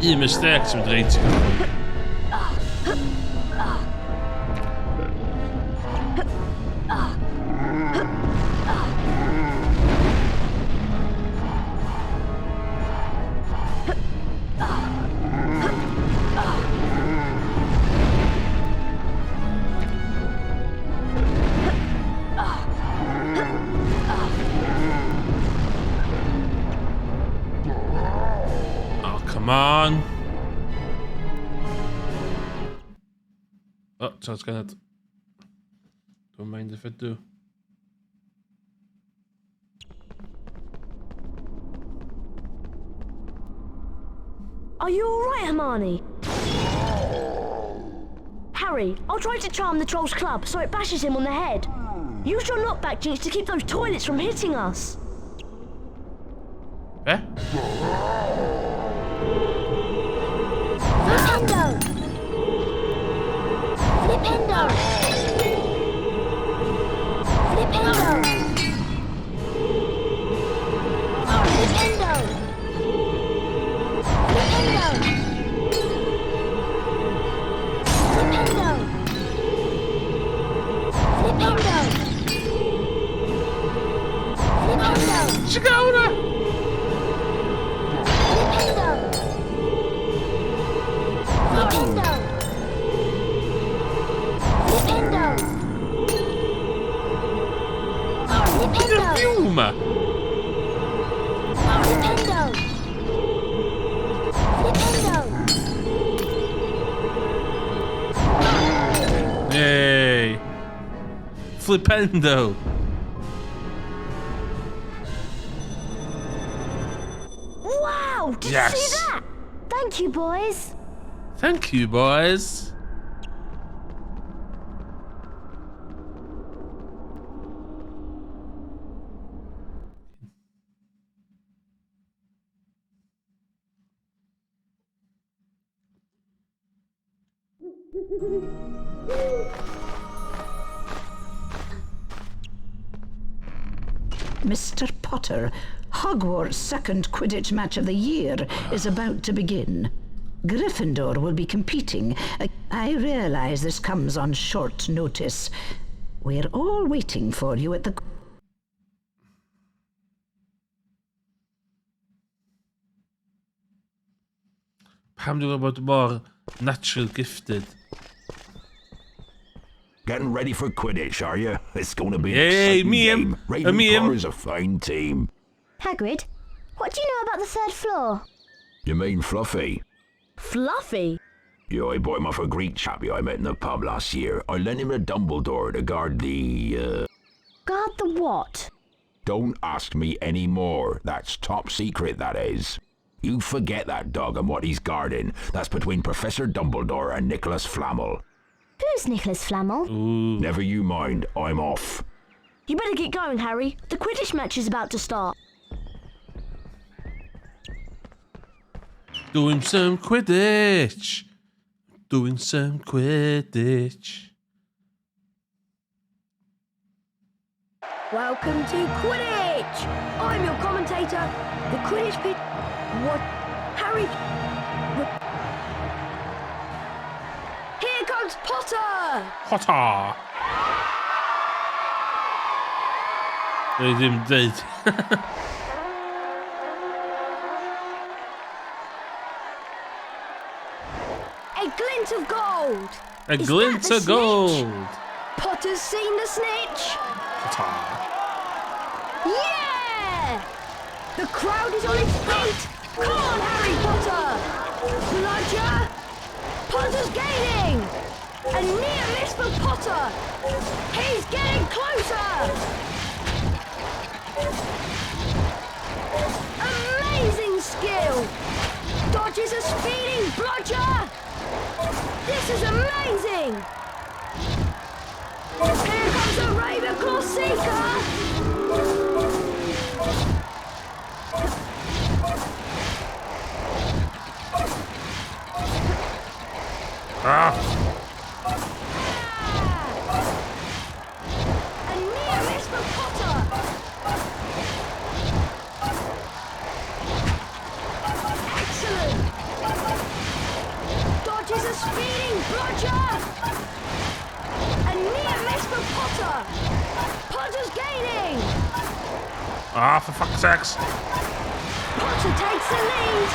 Un mistake sy'n mynd reit i gychwyn. Come on. Oh, so it's gonna... Don't mind if I do. Are you alright, Hermione? Harry, I'll try to charm the troll's club so it bashes him on the head. Use your knockback jinx to keep those toilets from hitting us. Eh? Flipendo! Flipendo! Flipendo! Flipendo! Chegona! Fiuma! Yay! Flipendo! Wow! Did you see that? Thank you, boys. Thank you, boys. Mr. Potter, Hogwarts' second Quidditch match of the year is about to begin. Gryffindor will be competing. I realize this comes on short notice. We're all waiting for you at the... Pam dwi'n gwybod mor natural gifted. Getting ready for Quidditch, are you? It's going to be Hey, an exciting game. Ravenclaw is a fine team. Hagrid, what do you know about the third floor? You mean Fluffy? Fluffy? Yeah, I bought him off a Greek chappie I met in the pub last year. I lent him a Dumbledore to guard the, Guard the what? Don't ask me any more. That's top secret, that is. You forget that dog and what he's guarding. That's between Professor Dumbledore and Nicholas Flamel. Who's Nicholas Flamel? Ooh. Never you mind, I'm off. You better get going, Harry. The Quidditch match is about to start. Doing some Quidditch. Doing some Quidditch. Welcome to Quidditch! I'm your commentator, the Quidditch pitch... What? Harry... Here comes Potter! Potter! They didn't date. A glint of gold! A Is glint that the of gold! snitch? Potter's seen the snitch! Potter. Yeah! The crowd is on its feet! Come on, Harry Potter! Bludger! Potter's gaining! A near miss for Potter! He's getting closer! Amazing skill! Dodges a speeding Bludger! This is amazing! Here comes a Ravenclaw Seeker! Ah! A near miss for Potter! Excellent! Dodges a speeding Bludger! A near miss for Potter! Potter's gaining! Ah, for fuck's sakes! Potter takes the lead!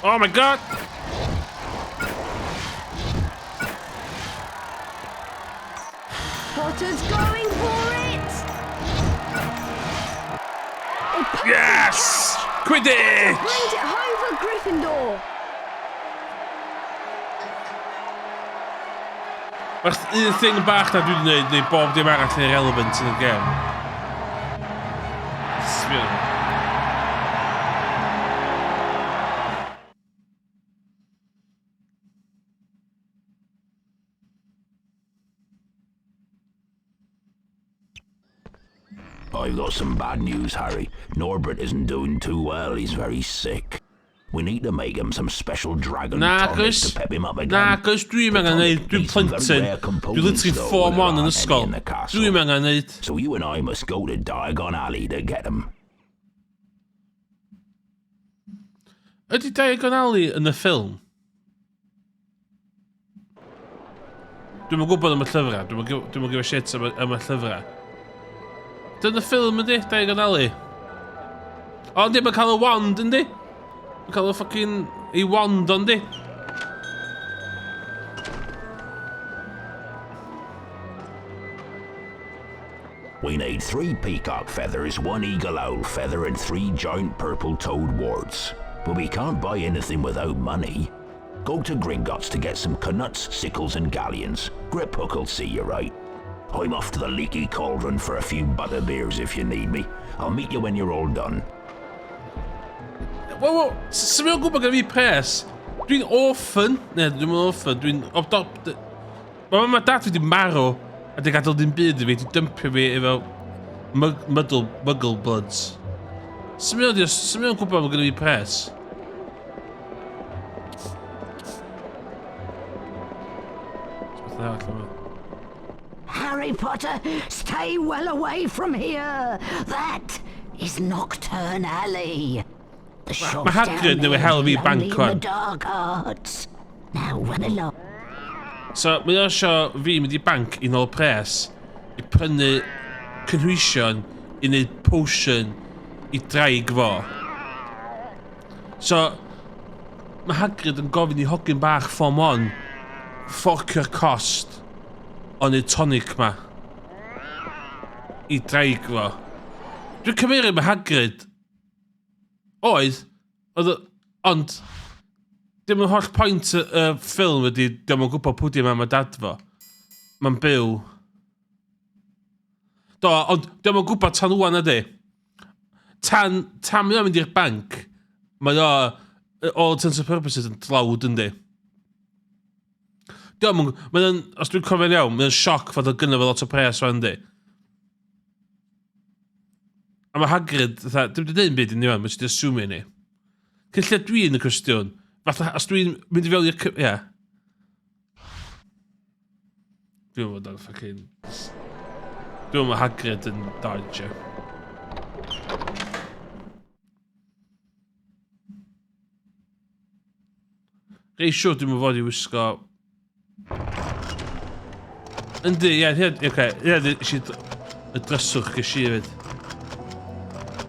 Oh my god! Potter's going for it! Quidditch! Brings it home for Gryffindor. Wacht, un thing bach na dwi'n neud, neu bob dim arall yn irrelevant yn y gem. Sbio. I've got some bad news, Harry. Norbert isn't doing too well. He's very sick. We need to make him some special dragon tonic to pep him up again. Na, cos dwi'n angen neud, dwi'n plentyn. Dwi'n literally 4 mon yn ysgol. Dwi'n angen neud. So you and I must go to Diagon Alley to get him. Ydy Diagon Alley yn y ffilm? Dwi'n gwybod am y llyfrau. Dwi'n gwybod shit am y llyfrau. Dyna ffilm ydy, Diagon Alley. O, ydy, mae'n cael y wand, ydy? Mae'n cael y ffucking... ei wand, ydy? We need 3 peacock feathers, 1 eagle owl feather, and 3 giant purple toad warts. But we can't buy anything without money. Go to Gringotts to get some knuts, sickles, and galleons. Grip Hook will see you right. I'm off to the Leaky Cauldron for a few butterbeers if you need me. I'll meet you when you're all done. Wel, sy'n mynd o gwybod gyda fi pres. Dwi'n orphan. Ne, dwi'n orphan. Dwi'n... Mae dad fi di marw a di gadael dim byd i fi. Di dympio fi efo muggle bloods. Sy'n mynd o gwybod gyda fi pres. Harry Potter, stay well away from here. That is Nocturne Alley. The shop down there is only in the dark arts. Now run along. So, mae o sio fi mynd I banc I nôl pres I prynu cynhwysion I wneud potion I draig fo. So, mae Hagrid yn gofyn I hogyn bach Form 1 fforcio'r cost o wneud tonic ma I draig fo. Dwi'n cymeru mae Hagrid oedd, ond dim yn holl pwynt y ffilm ydy dim yn gwybod pwy di mam a dad fo. Mae'n byw. Do, ond dim yn gwybod tan wwan ydy. Tan mae o'n mynd i'r banc, mae o, all intents and purposes yn dlawd yndi. Os dwi'n cofio'n iawn, mae'n sioc fod o gynnu fel lot o pres fan yndi. A mae Hagrid, dim di dweud byd I ni fan, mae'n sydd assume ni. Cyn lle dwi'n y cwestiwn, fatha, os dwi'n mynd I fewn i'r... Ie. Dwi'n fod o'n ffocin... Dwi'n mae Hagrid yn dodge. Rei siwr dwi'n fod I wisgo... Yndi, ie, oce, ie, y dryswch gysi fyd.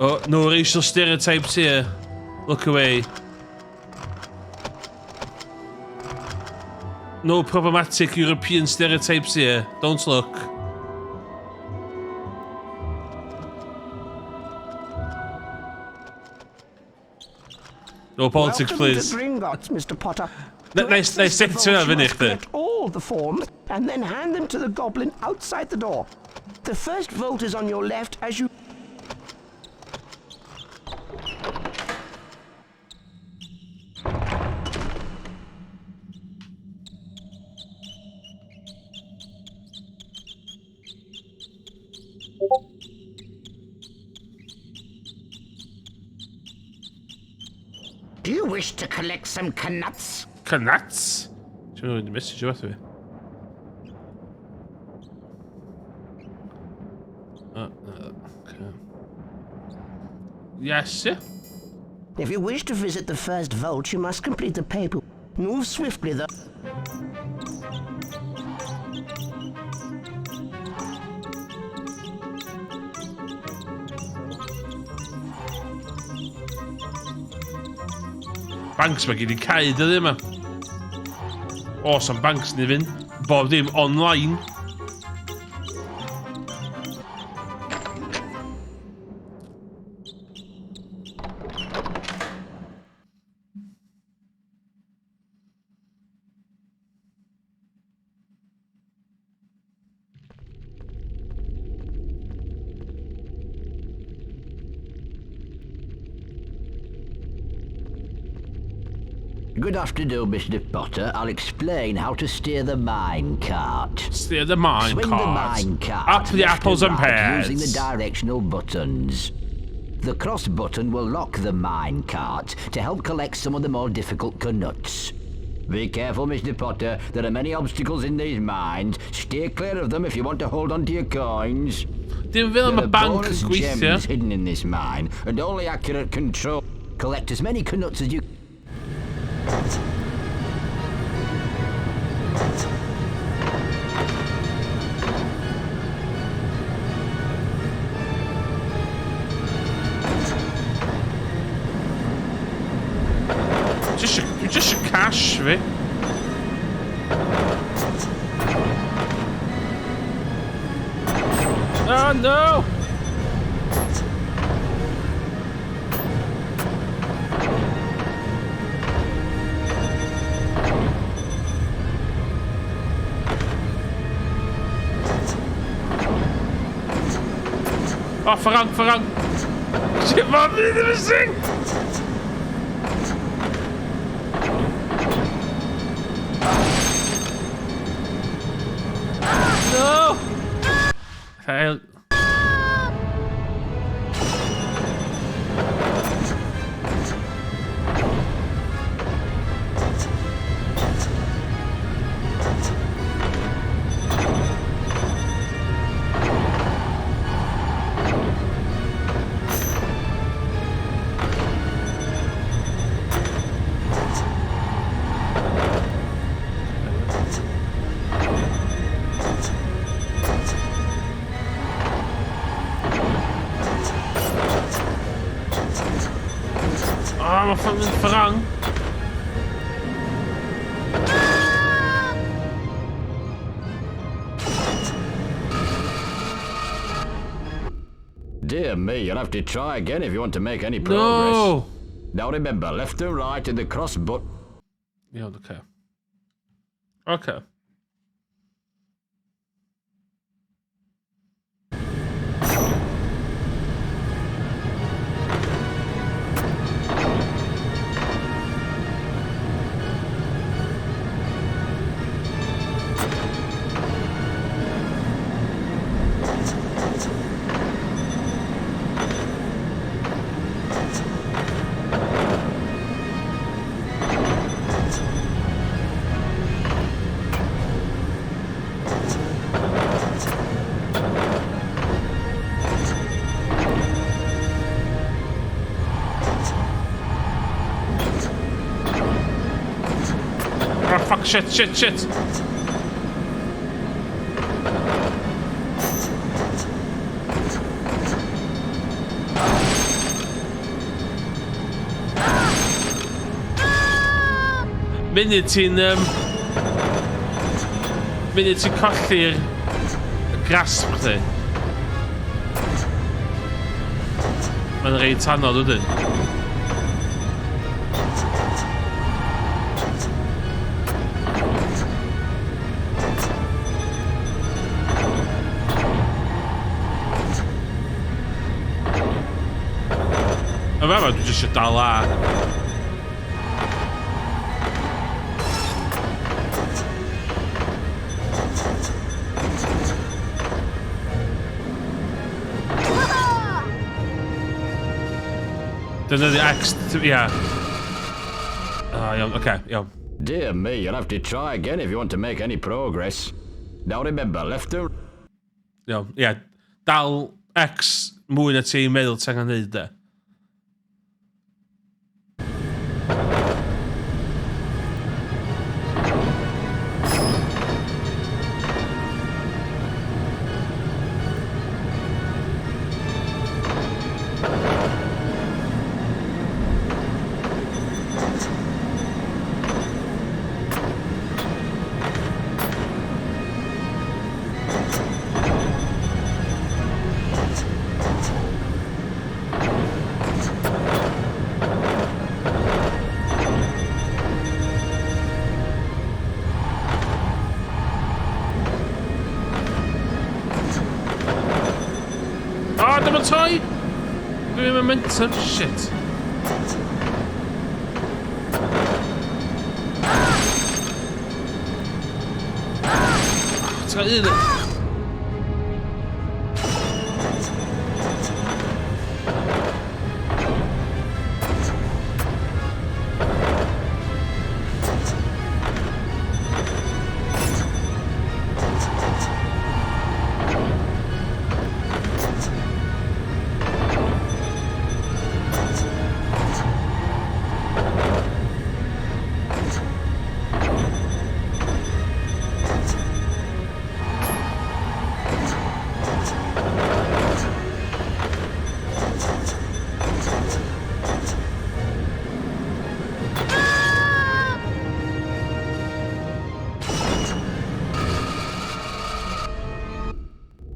Oh, no racial stereotypes here. Look away. No problematic European stereotypes here. Don't look. No politics, please. Welcome to Gringotts, Mr. Potter. Nice stick to that, finish collect all the forms and then hand them to the goblin outside the door. The first vote is on your left as you... Do you wish to collect some knuts? Knuts? Ti'n mynd i'n message o fath fi? Okay. Yes, yeah? If you wish to visit the first vault, you must complete the paper. Move swiftly, though. Banks mae gyd I caid ydy yma. O, sa'n banks ni fynd. Bob dim online. Good afternoon, Mr. Potter. I'll explain how to steer the mine cart. Steer the mine cart. Swing the mine cart up the apples and pears using the directional buttons. The cross button will lock the mine cart to help collect some of the more difficult knuts. Be careful, Mr. Potter. There are many obstacles in these mines. Steer clear of them if you want to hold on to your coins. There are bonus gems hidden in this mine, and only accurate control. Collect as many knuts as you. Just a cash, right? Oh no! Oh, voorrang. Shit, man, niet in de zing! No! Fail. Oh, van het verrang. Dear me, you'll have to try again if you want to make any progress. No. Now remember, left and right and the cross button. Ja, okay. Okay. Oh, fuck, shit. Munud ti'n colli'r grasp chdi. Mae'n reit anodd wedyn. A fe dwi jyst eisiau dal a. Dyna the X, yeah. Okay, yeah. Dear me, you'll have to try again if you want to make any progress. Now remember, left and... Yeah, dal X mwy na ti'n meddwl ti'n gan neud de. Toy? Doing momentum shit. Ska un.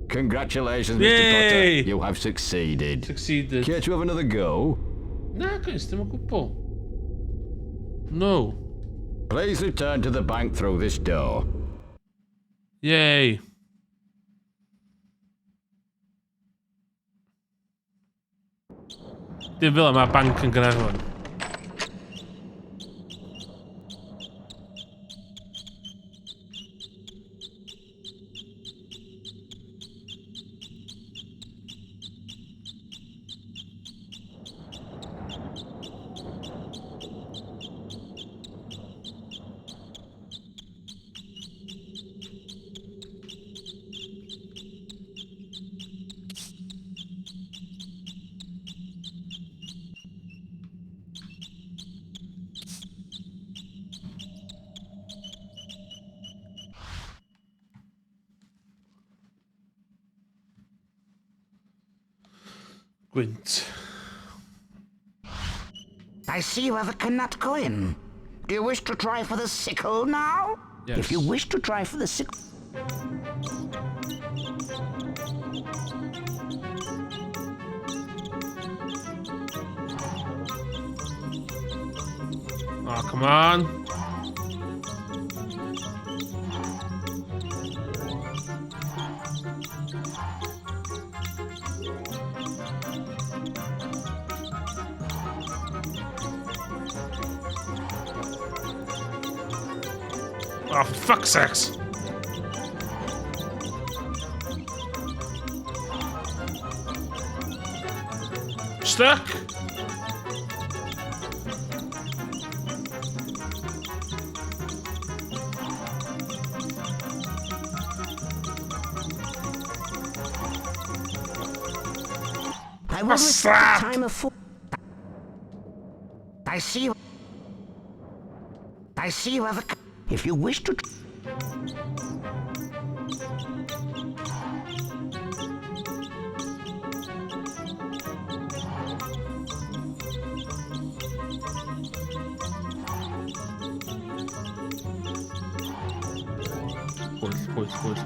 Congratulations, Yay! Mr. Potter. You have succeeded. Succeeded. Care to have another go? Na, gwrs, dim o gwbl. No. Please return to the bank through this door. Yay. Dim fel yma banc yn Gaernarfon. Gwynt. I see you have a Knut coin. Do you wish to try for the sickle now? Yes. If you wish to try for the sickle... Oh, come on. Oh, for fuck's sakes. Stuck? I will respect the time of... I see you... I see you have a... If you wish to...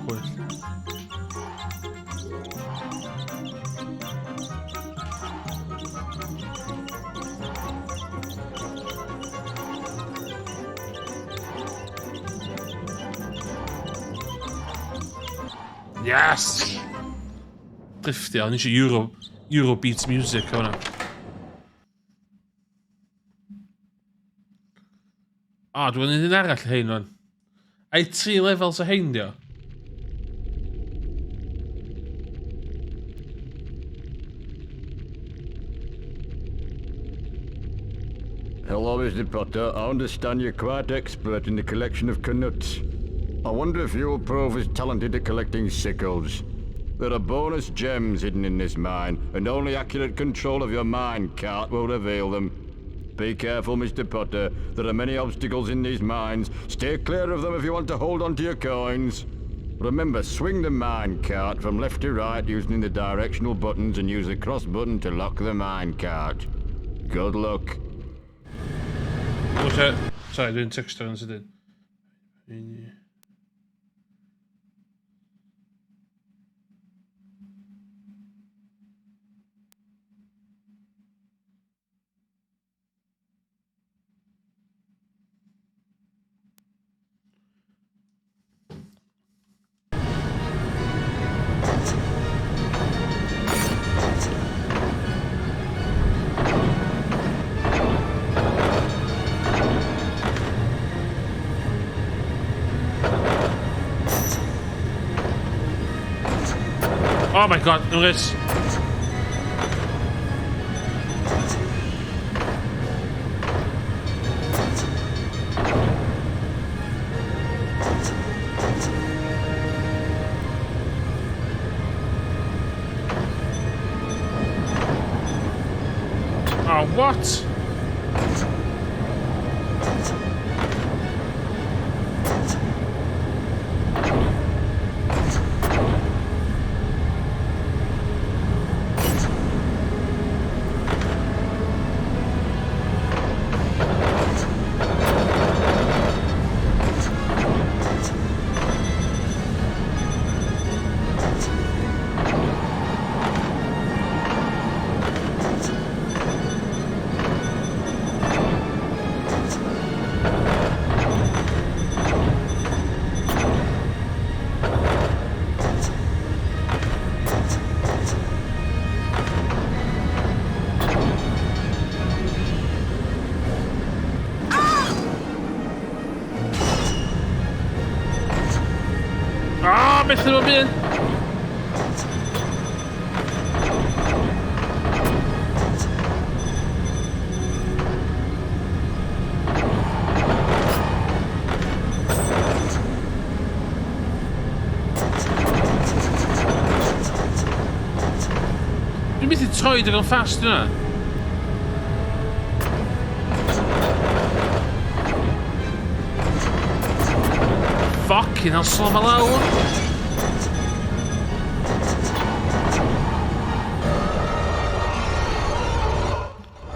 Pois. Yes! Drifty, niet je Eurobeats music, gewoon. Ah, dwi'n mynd i'n arall hyn o'n. Ai 3 levels o hyn, dio? Hello, Mr. Potter. I understand you're quite expert in the collection of knuts. I wonder if you'll prove as talented at collecting sickles. There are bonus gems hidden in this mine, and only accurate control of your mine cart will reveal them. Be careful, Mr. Potter. There are many obstacles in these mines. Stay clear of them if you want to hold on to your coins. Remember, swing the mine cart from left to right using the directional buttons and use the cross button to lock the mine cart. Good luck. Sorry, dwi'n texto yn sydyn. Oh my god, look at this. Oh, what? Messed him up in. Dwi'n methu troi digon fast yna. Fucking hell, slow my lawr.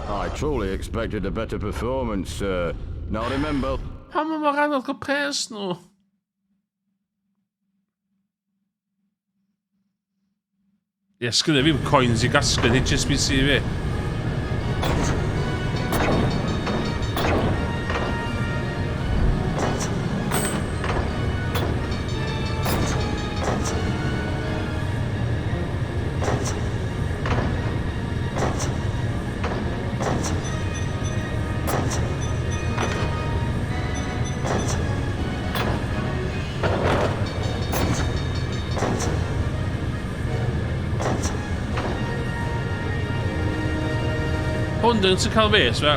I truly expected a better performance, sir. Now remember... Pam mor anodd gael pres nhw? Ie, sgynna fi'm coins I gasglu HSBC fi. Hwn yn sy'n cael fes, fe.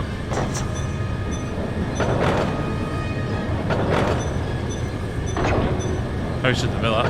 Oes ydw fel la.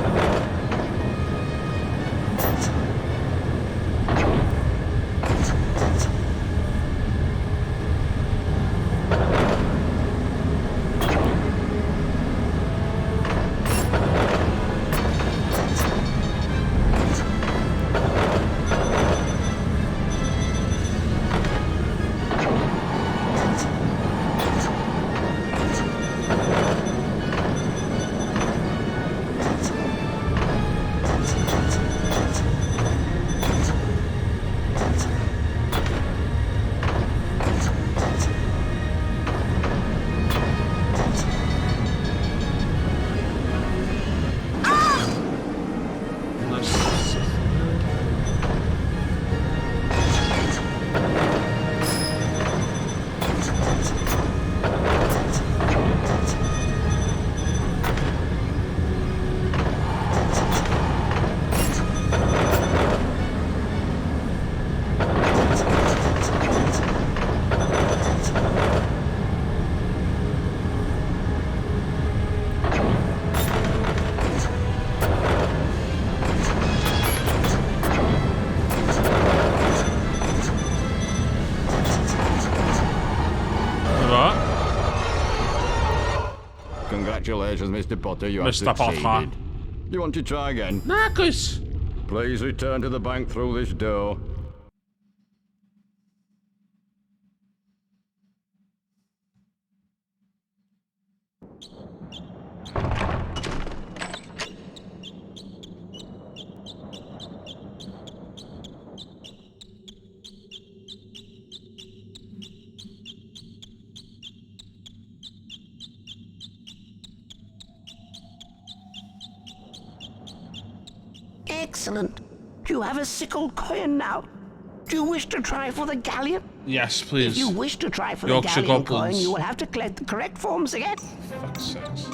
Congratulations, Mr. Potter, you have succeeded. You want to try again? Nagos! Please return to the bank through this door. Excellent. Do you have a sickle coin now? Do you wish to try for the galleon? Yes, please. If you wish to try for the galleon coin, you will have to collect the correct forms again. Fuck's sakes.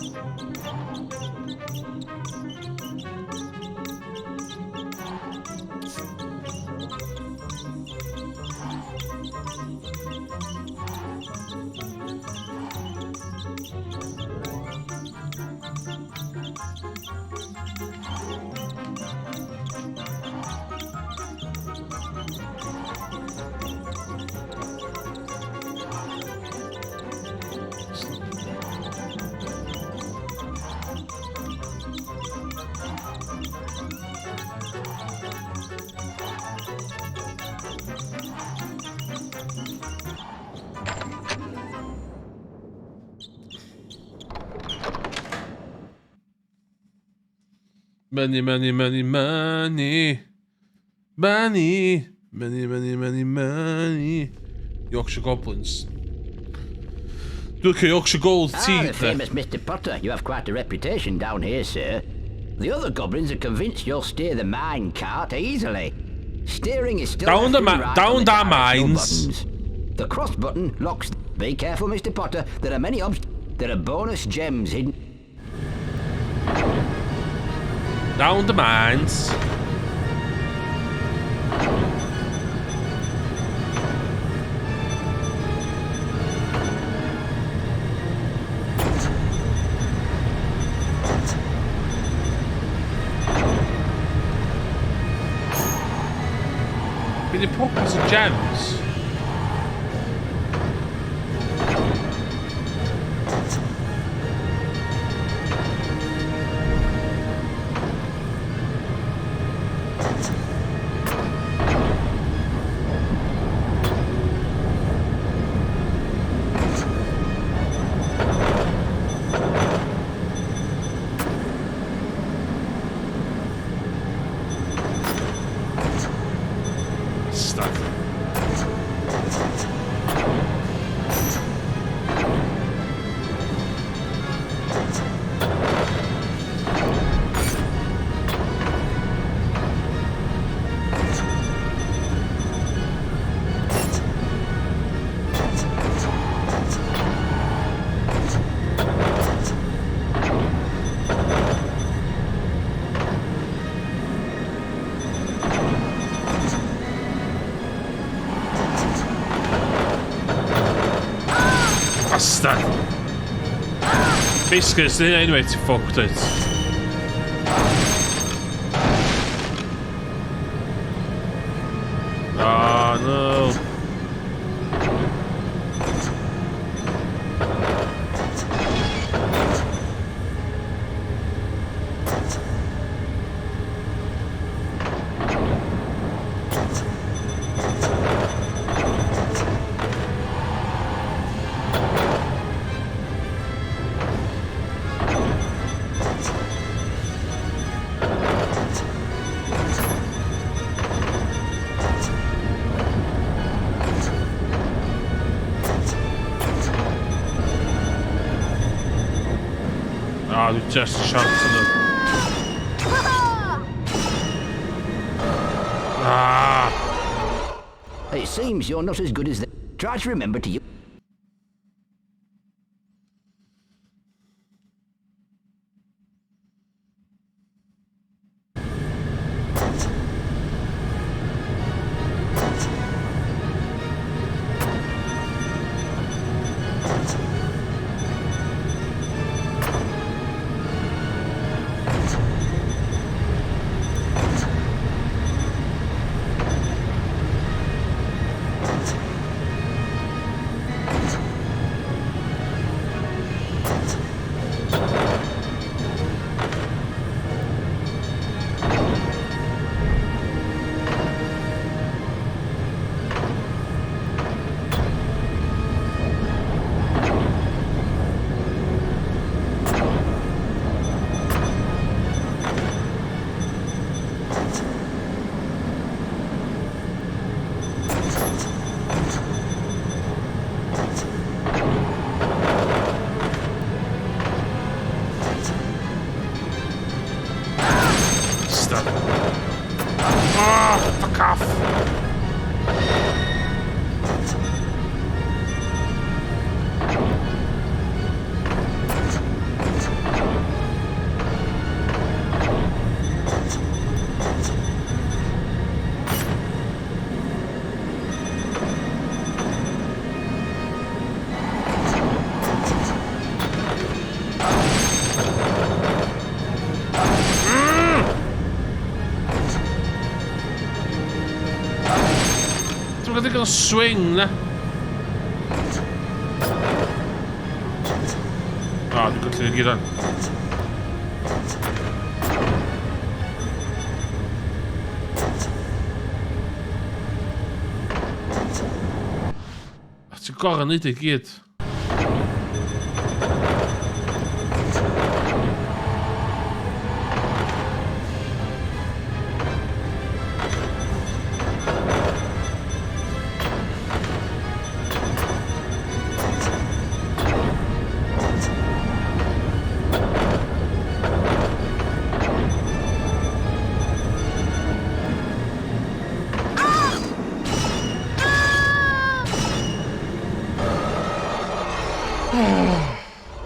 Money, money, money, money. Money. Money, money, money, money. Yorkshire Goblins. Look at Yorkshire Gold teeth. The famous Mr. Potter. You have quite a reputation down here, sir. The other goblins are convinced you'll steer the mine cart easily. Steering is still down the mines. The cross button locks. Be careful, Mr. Potter. There are many there are bonus gems hidden. Down the mines. The pockets of gems. Basically, it's the only way to fuck it. Oh no. Just shot to them. It seems you're not as good as they. Try to remember to you. They're gonna swing. Du kan inte ligga den. Ze karren niet, ik het.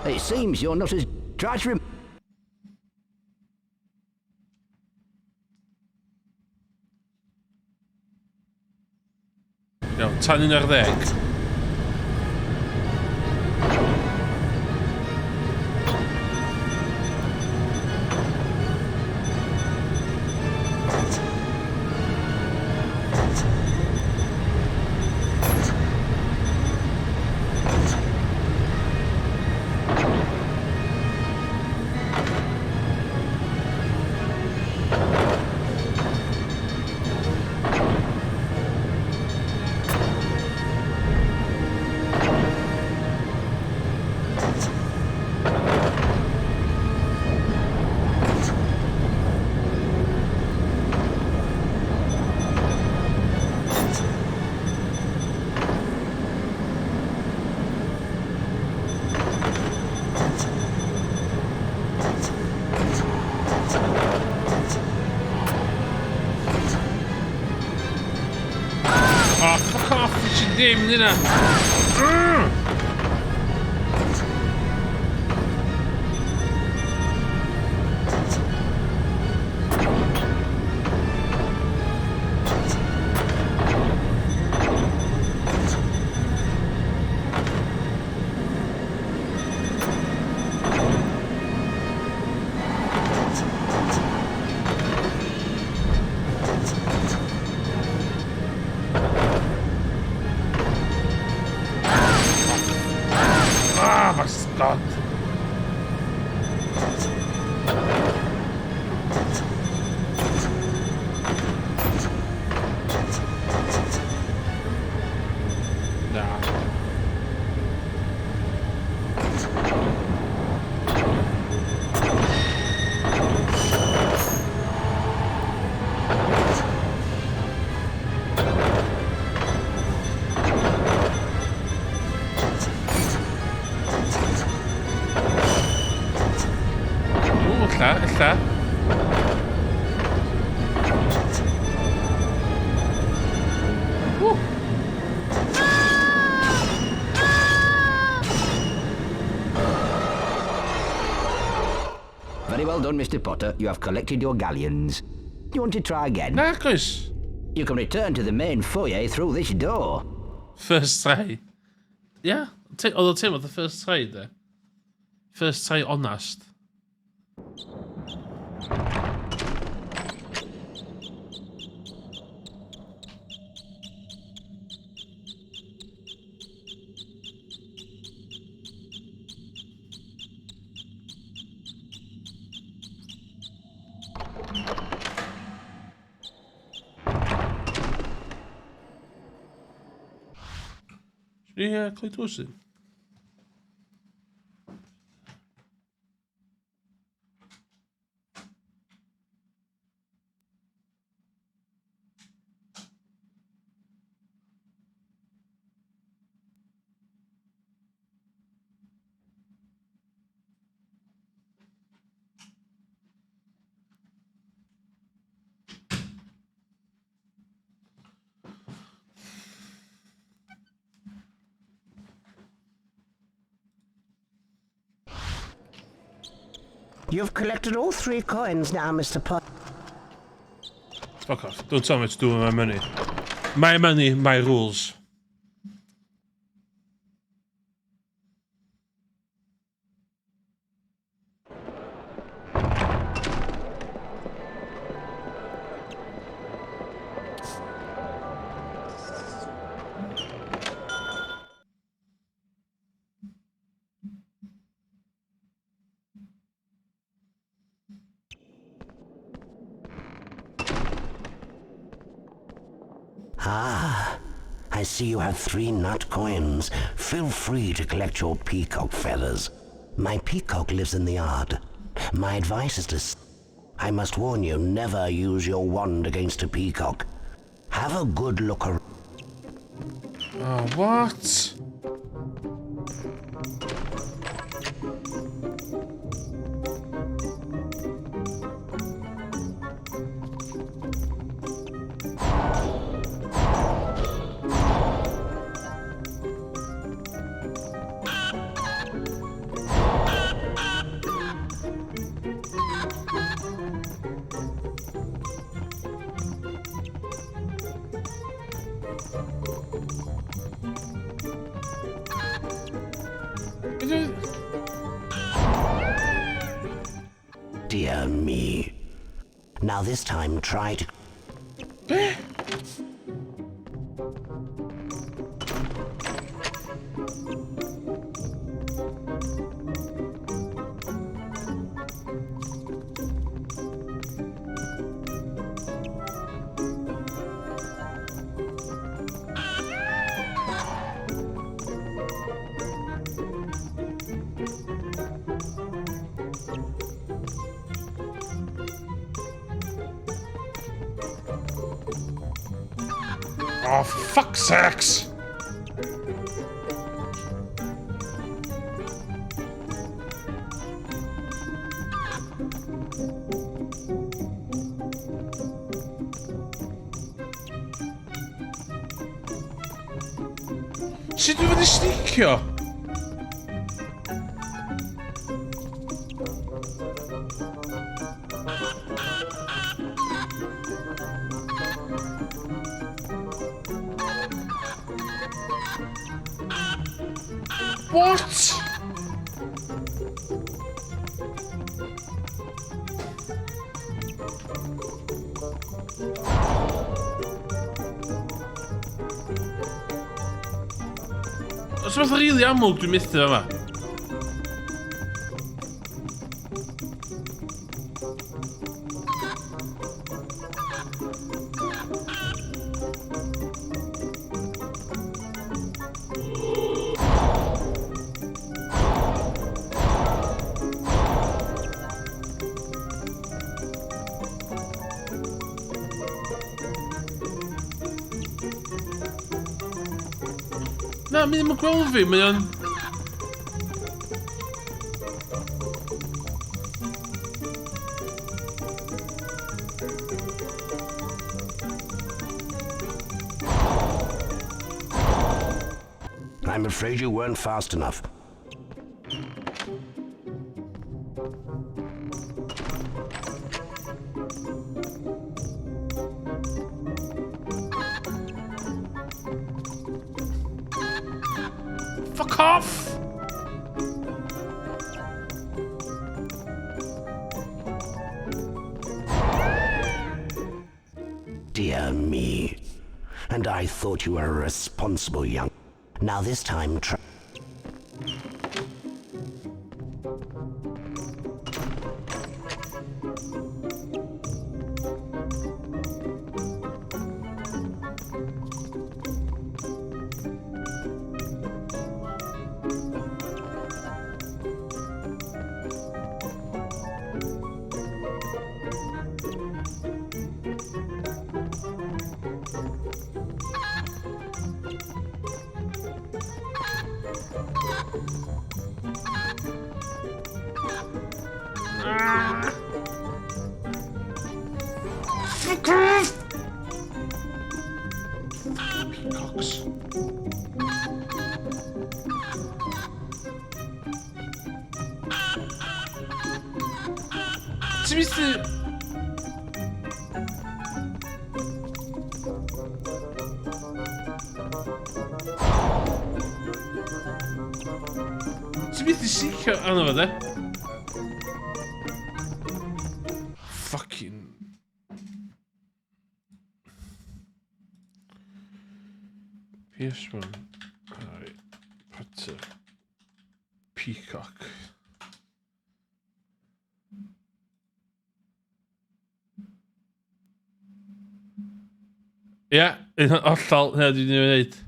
It seems you're not as... Try to Iawn, tan 11. Oh, fuck off, it's your dim, innit? Ella. Very well done, Mr. Potter. You have collected your galleons. Do you want to try again? Marcus! You can return to the main foyer through this door. First try. Yeah, although Tim with the first try there. First try honest. Yeah, Clay Dawson. You've collected all 3 coins now, Mr. Potter. Fuck off. Don't tell me what to do with my money. My money, my rules. Ah, I see you have 3 nut coins. Feel free to collect your peacock feathers. My peacock lives in the yard. My advice is to... I must warn you, never use your wand against a peacock. Have a good look around. Oh, what? Dear me. Now this time try to... Oh, fuck's sakes! Shit, du var det snicka! What? Så was really ammo du miste det va? Na, mi ddim yn gweld fi, mae o'n... I'm afraid you weren't fast enough. Fuck off! Dear me. And I thought you were a responsible young... Now this time try... Fuck off! Peacocks. Oczywiście... Oczywiście sicher... A no, warte. Fucking... PS1. Alright. Put a peacock. Ja, afval. Ja, die nu weet.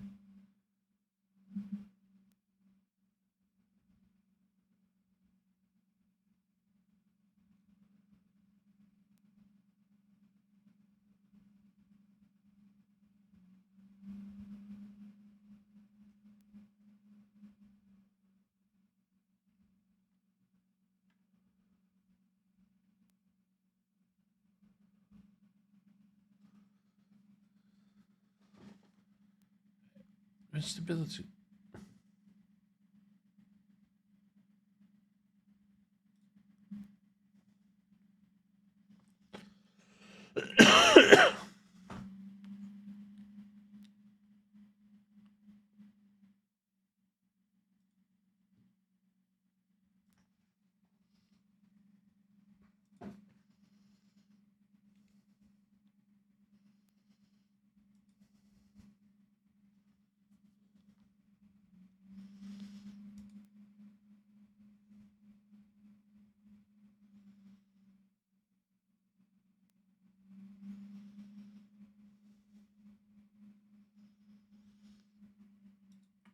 Instability.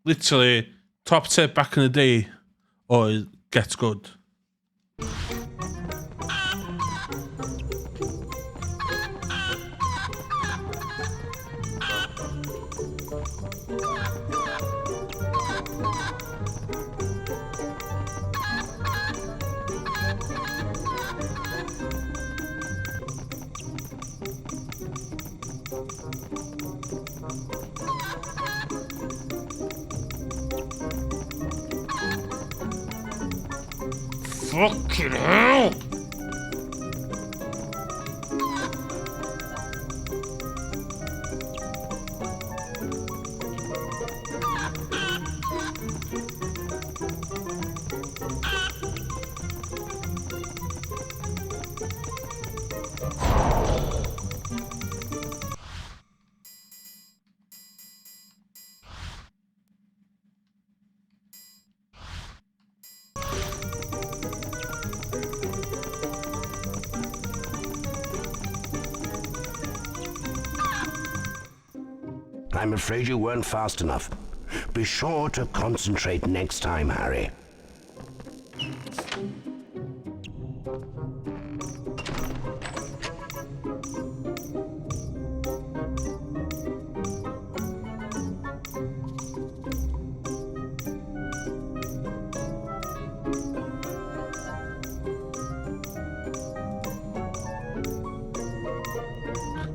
literally top tip back in the day, or it gets good. Fucking hell! I'm afraid you weren't fast enough. Be sure to concentrate next time, Harry.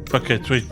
Fuck it, wait.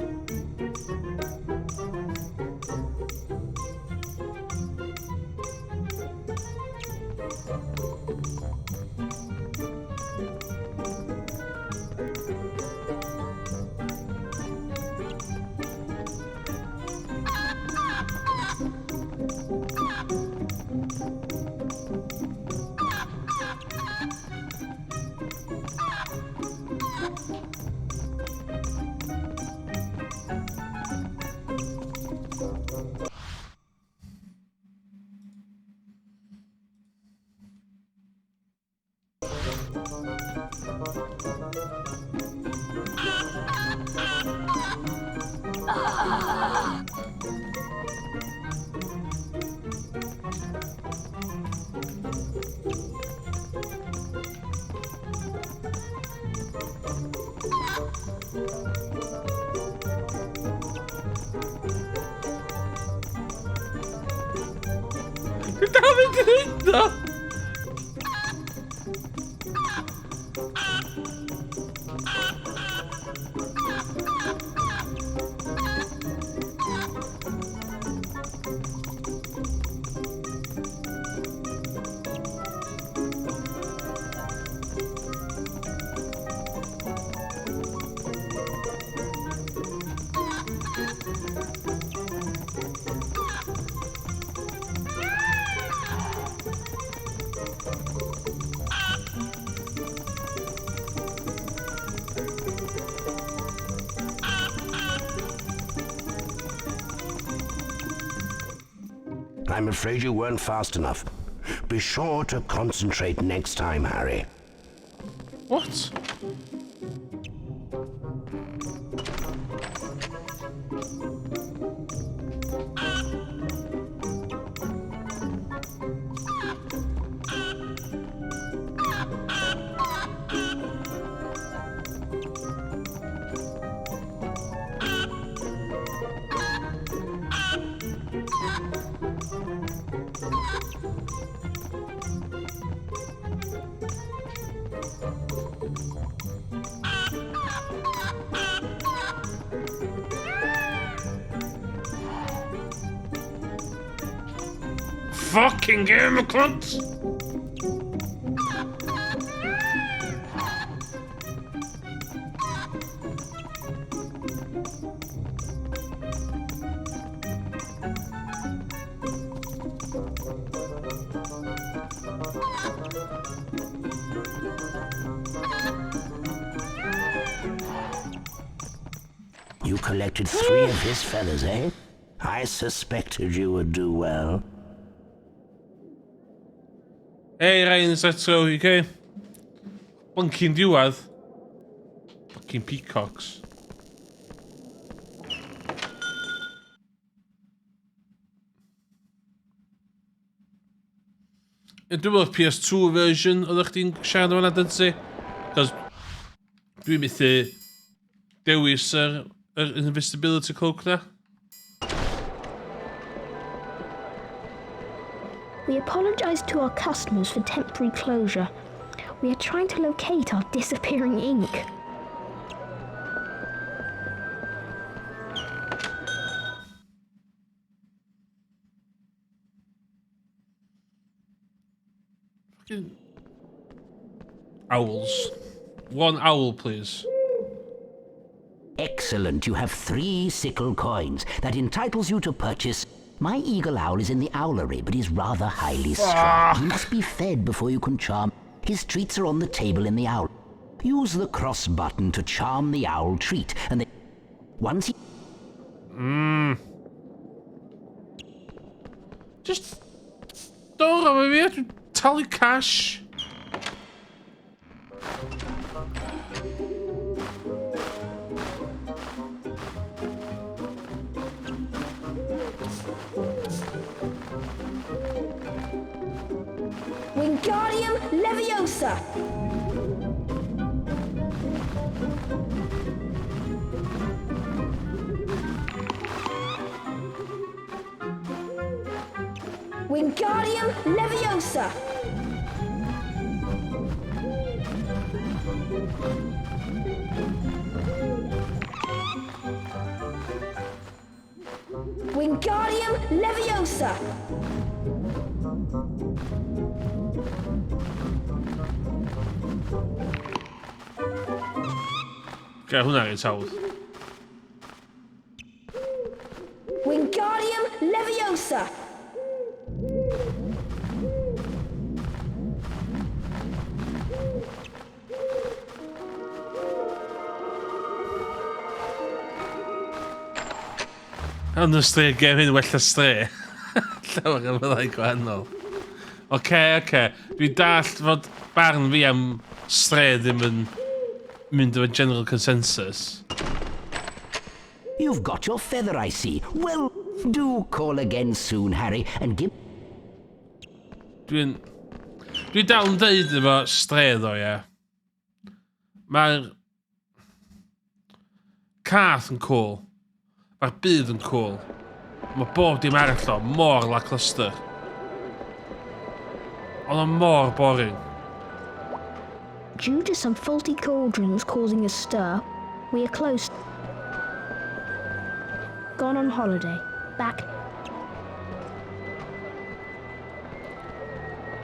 I'm afraid you weren't fast enough. Be sure to concentrate next time, Harry. What? Fucking game of cunts! You collected 3 of his feathers, eh? I suspected you would do well. Hey, Ryan's, let's go, okay? Bunking diwedd. Fucking peacocks. Dwi'n meddwl PS2 version oeddech chdi'n siarad o'n adeg ti? Cos dwi'n methu dewis yr invisibility cloak na. We apologize to our customers for temporary closure. We are trying to locate our disappearing ink. Fucking owls. One owl, please. Excellent. You have 3 sickle coins. That entitles you to purchase. My eagle owl is in the owlery, but he's rather highly strung. He must be fed before you can charm. His treats are on the table in the owl. Use the cross button to charm the owl treat, and then once he... Just... Don't go with me. Tally cash. Wingardium Leviosa! Wingardium Leviosa! Wingardium Leviosa! Okay, hwnna i'n tawdd. Wingardium Leviosa! Ond y stre gem hyn well y stre. Llawer yn fyddai gwahanol. Oce. Dwi'n dallt fod barn fi am stre ddim yn mynd efo general consensus. You've got your feather, I see. Well, do call again soon, Harry, and give... Dwi'n dal yn deud efo stre ddo, ie. Mae'r cath yn cool. Mae'r byd yn cool. Mae bob dim arall o mor lackluster. Ond o'n mor boring. Due to some faulty cauldrons causing a stir, we are close. Gone on holiday. Back.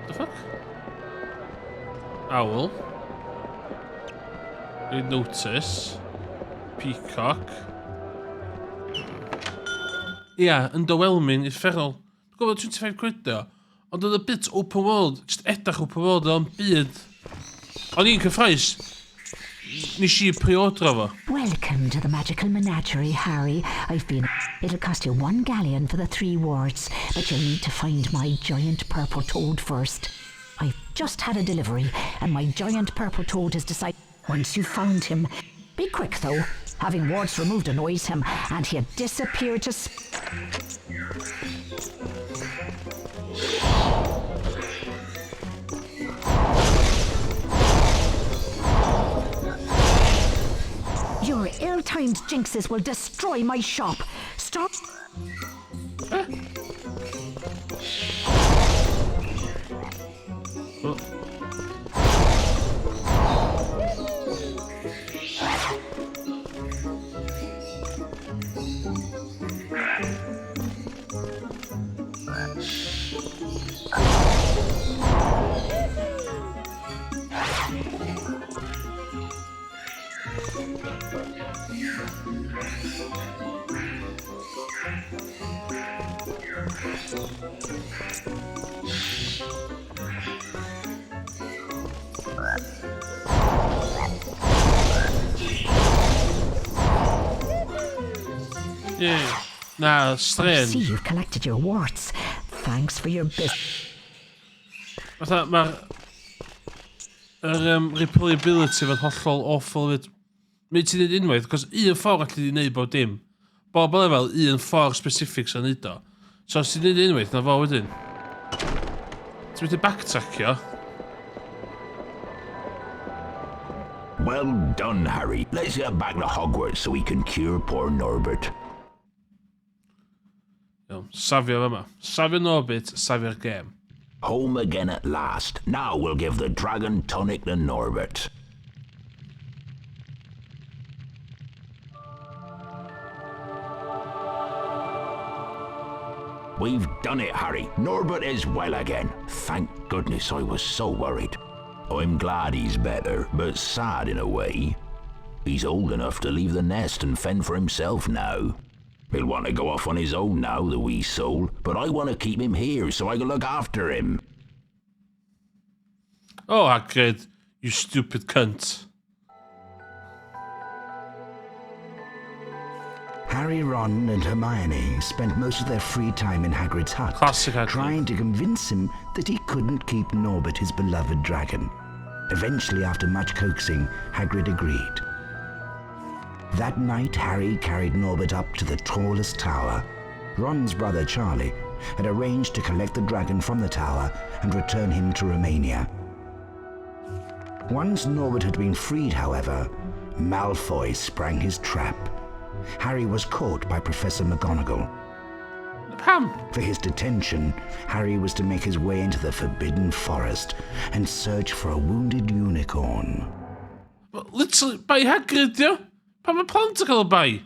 The fuck? Owl. A notice. Peacock. Ia, underwhelming, uffernol. Dwi'n gwybod 25 quid o, ond oedd y bit open world, just edrych open world o'n byd. O'n i'n cyffroes, nes I pre-ordro fo. Welcome to the magical menagerie, Harry. It'll cost you 1 galleon for the 3 wards, but you'll need to find my giant purple toad first. I've just had a delivery, and my giant purple toad has decided... Once you've found him, be quick though. Having wards removed annoys him, and he had disappeared to... Your ill-timed jinxes will destroy my shop. Stop... Yeah. Nah, strain. I see you've collected your warts. Thanks for your business. Fatha, mae'r replayability fe'n hollol awful fyd. Mae ti'n neud unwaith, cos un ffordd allu di neud bod dim. Bob lefel, un ffordd specific sy'n neud o. So os ti'n neud unwaith, na fo wedyn. Ti'n mynd i backtrackio? Well done, Harry. Let's get back to Hogwarts so we can cure poor Norbert. Iawn, safio yma. Safio Norbert, safio'r gêm. Home again at last. Now we'll give the dragon tonic to Norbert. We've done it, Harry. Norbert is well again. Thank goodness, I was so worried. I'm glad he's better, but sad in a way. He's old enough to leave the nest and fend for himself now. He'll want to go off on his own now, the wee soul, but I want to keep him here so I can look after him. Oh, Hagrid, you stupid cunt. Harry, Ron, and Hermione spent most of their free time in Hagrid's hut, trying to convince him that he couldn't keep Norbert, his beloved dragon. Eventually, after much coaxing, Hagrid agreed. That night, Harry carried Norbert up to the tallest tower. Ron's brother, Charlie, had arranged to collect the dragon from the tower and return him to Romania. Once Norbert had been freed, however, Malfoy sprang his trap. Harry was caught by Professor McGonagall. For his detention, Harry was to make his way into the Forbidden Forest and search for a wounded unicorn. Literally, by Hagrid, yeah? Pa mae plant yn cael y bai?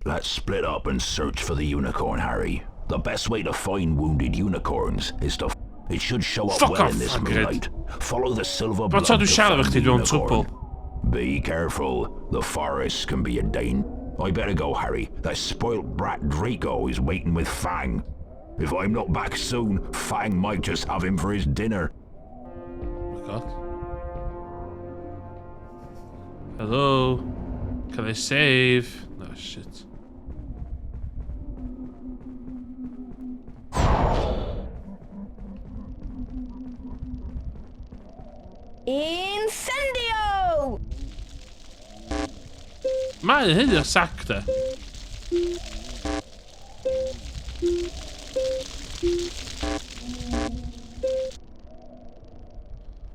Let's split up and search for the unicorn, Harry. The best way to find wounded unicorns is to... It should show up well in this moonlight. Follow the silver blood to find the unicorn. Be careful. The forest can be a danger. I better go, Harry. That spoilt brat Draco is waiting with Fang. If I'm not back soon, Fang might just have him for his dinner. Oh my god. Hello? Can I save? No, shit. Incendio! Mae hyn yw'r sacta.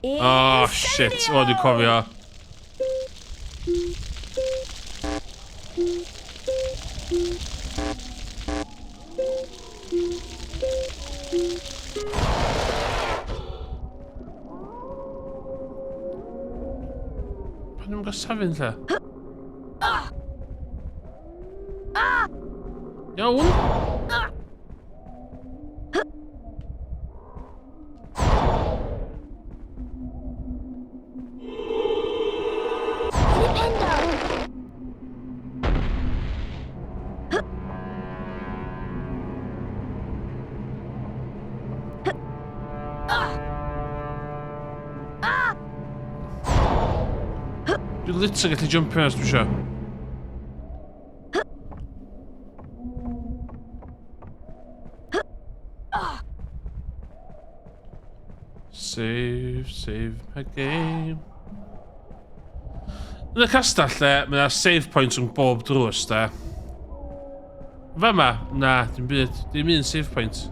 Oh shit, o dwi'n cofio. Pan nhw'n gosafin lle? Iawn. Dwi'n literally gallu jumpio as dwi isio. Save my game. Yn y castell lle, mae yna save points yn bob drws, da. Fa ma? Na, dim byd. Dim un save point.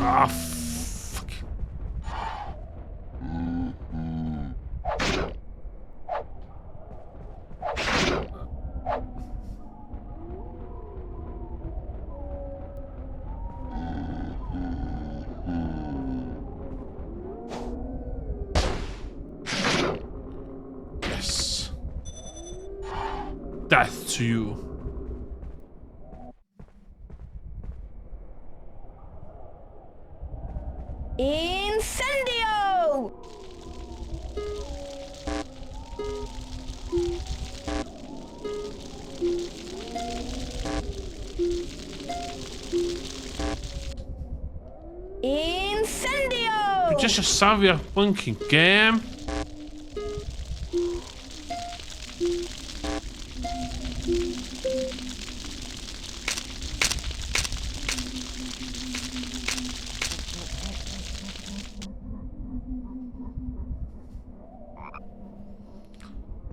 Ah, fuck. Yes. Death to you. Incendio! Just a saviour blinking game.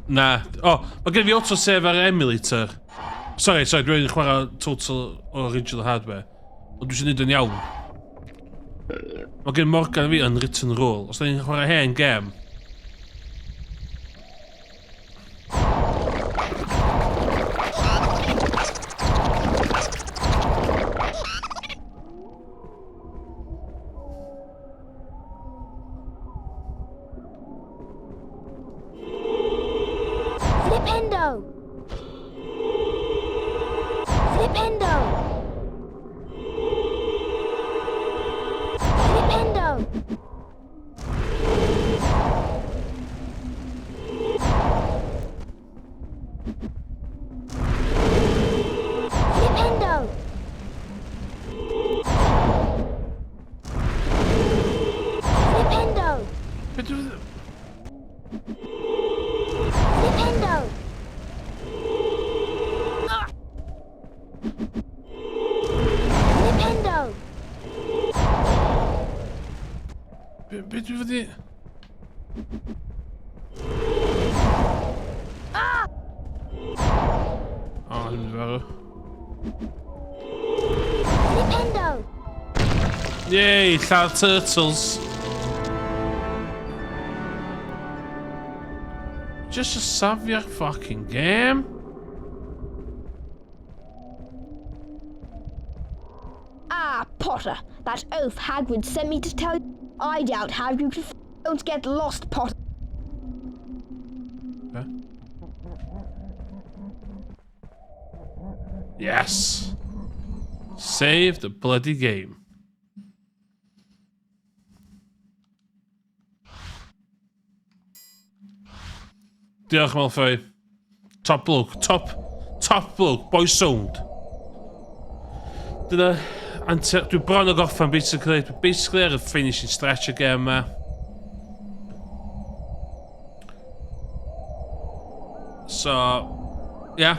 Nah. Oh, mae gen fi autosave ar emulator. Sorry, dwi'n chwarae total original hardware. Ond dwi eisiau neud yn iawn. Mae gen Morgan fi yn written role. Os da ni'n chwarae hen game. Be dwi fod i... O, ddim yn farw. Yay, lladd turtles. Just a saviour fucking game. Ah, Potter, that oaf Hagrid sent me to tell you. I doubt Hagrid don't get lost, Potter. Okay. Yes. Save the bloody game. Diolch Malfoy. Top bloke, top bloke, boy sound. Dyna, dwi bron o goffan basically ar y finishing stretch y game ma. So, yeah.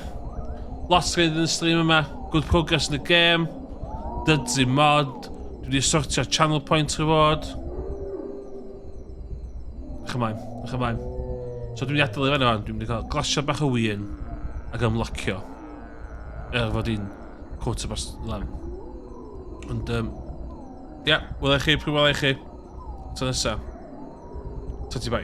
Lots of yn y stream yma. Good progress in the game. Dydzi mod. Dwi wedi sortio channel point reward. Ych ymlaen. So dwi'n mynd i adael i fan o'n, dwi'n mynd i cael glasio bach o win ac ymlocio fod i'n quota bas lan. Ond, ia, wel chi, pryd wel chi. Ta nesa. Ta ti bai.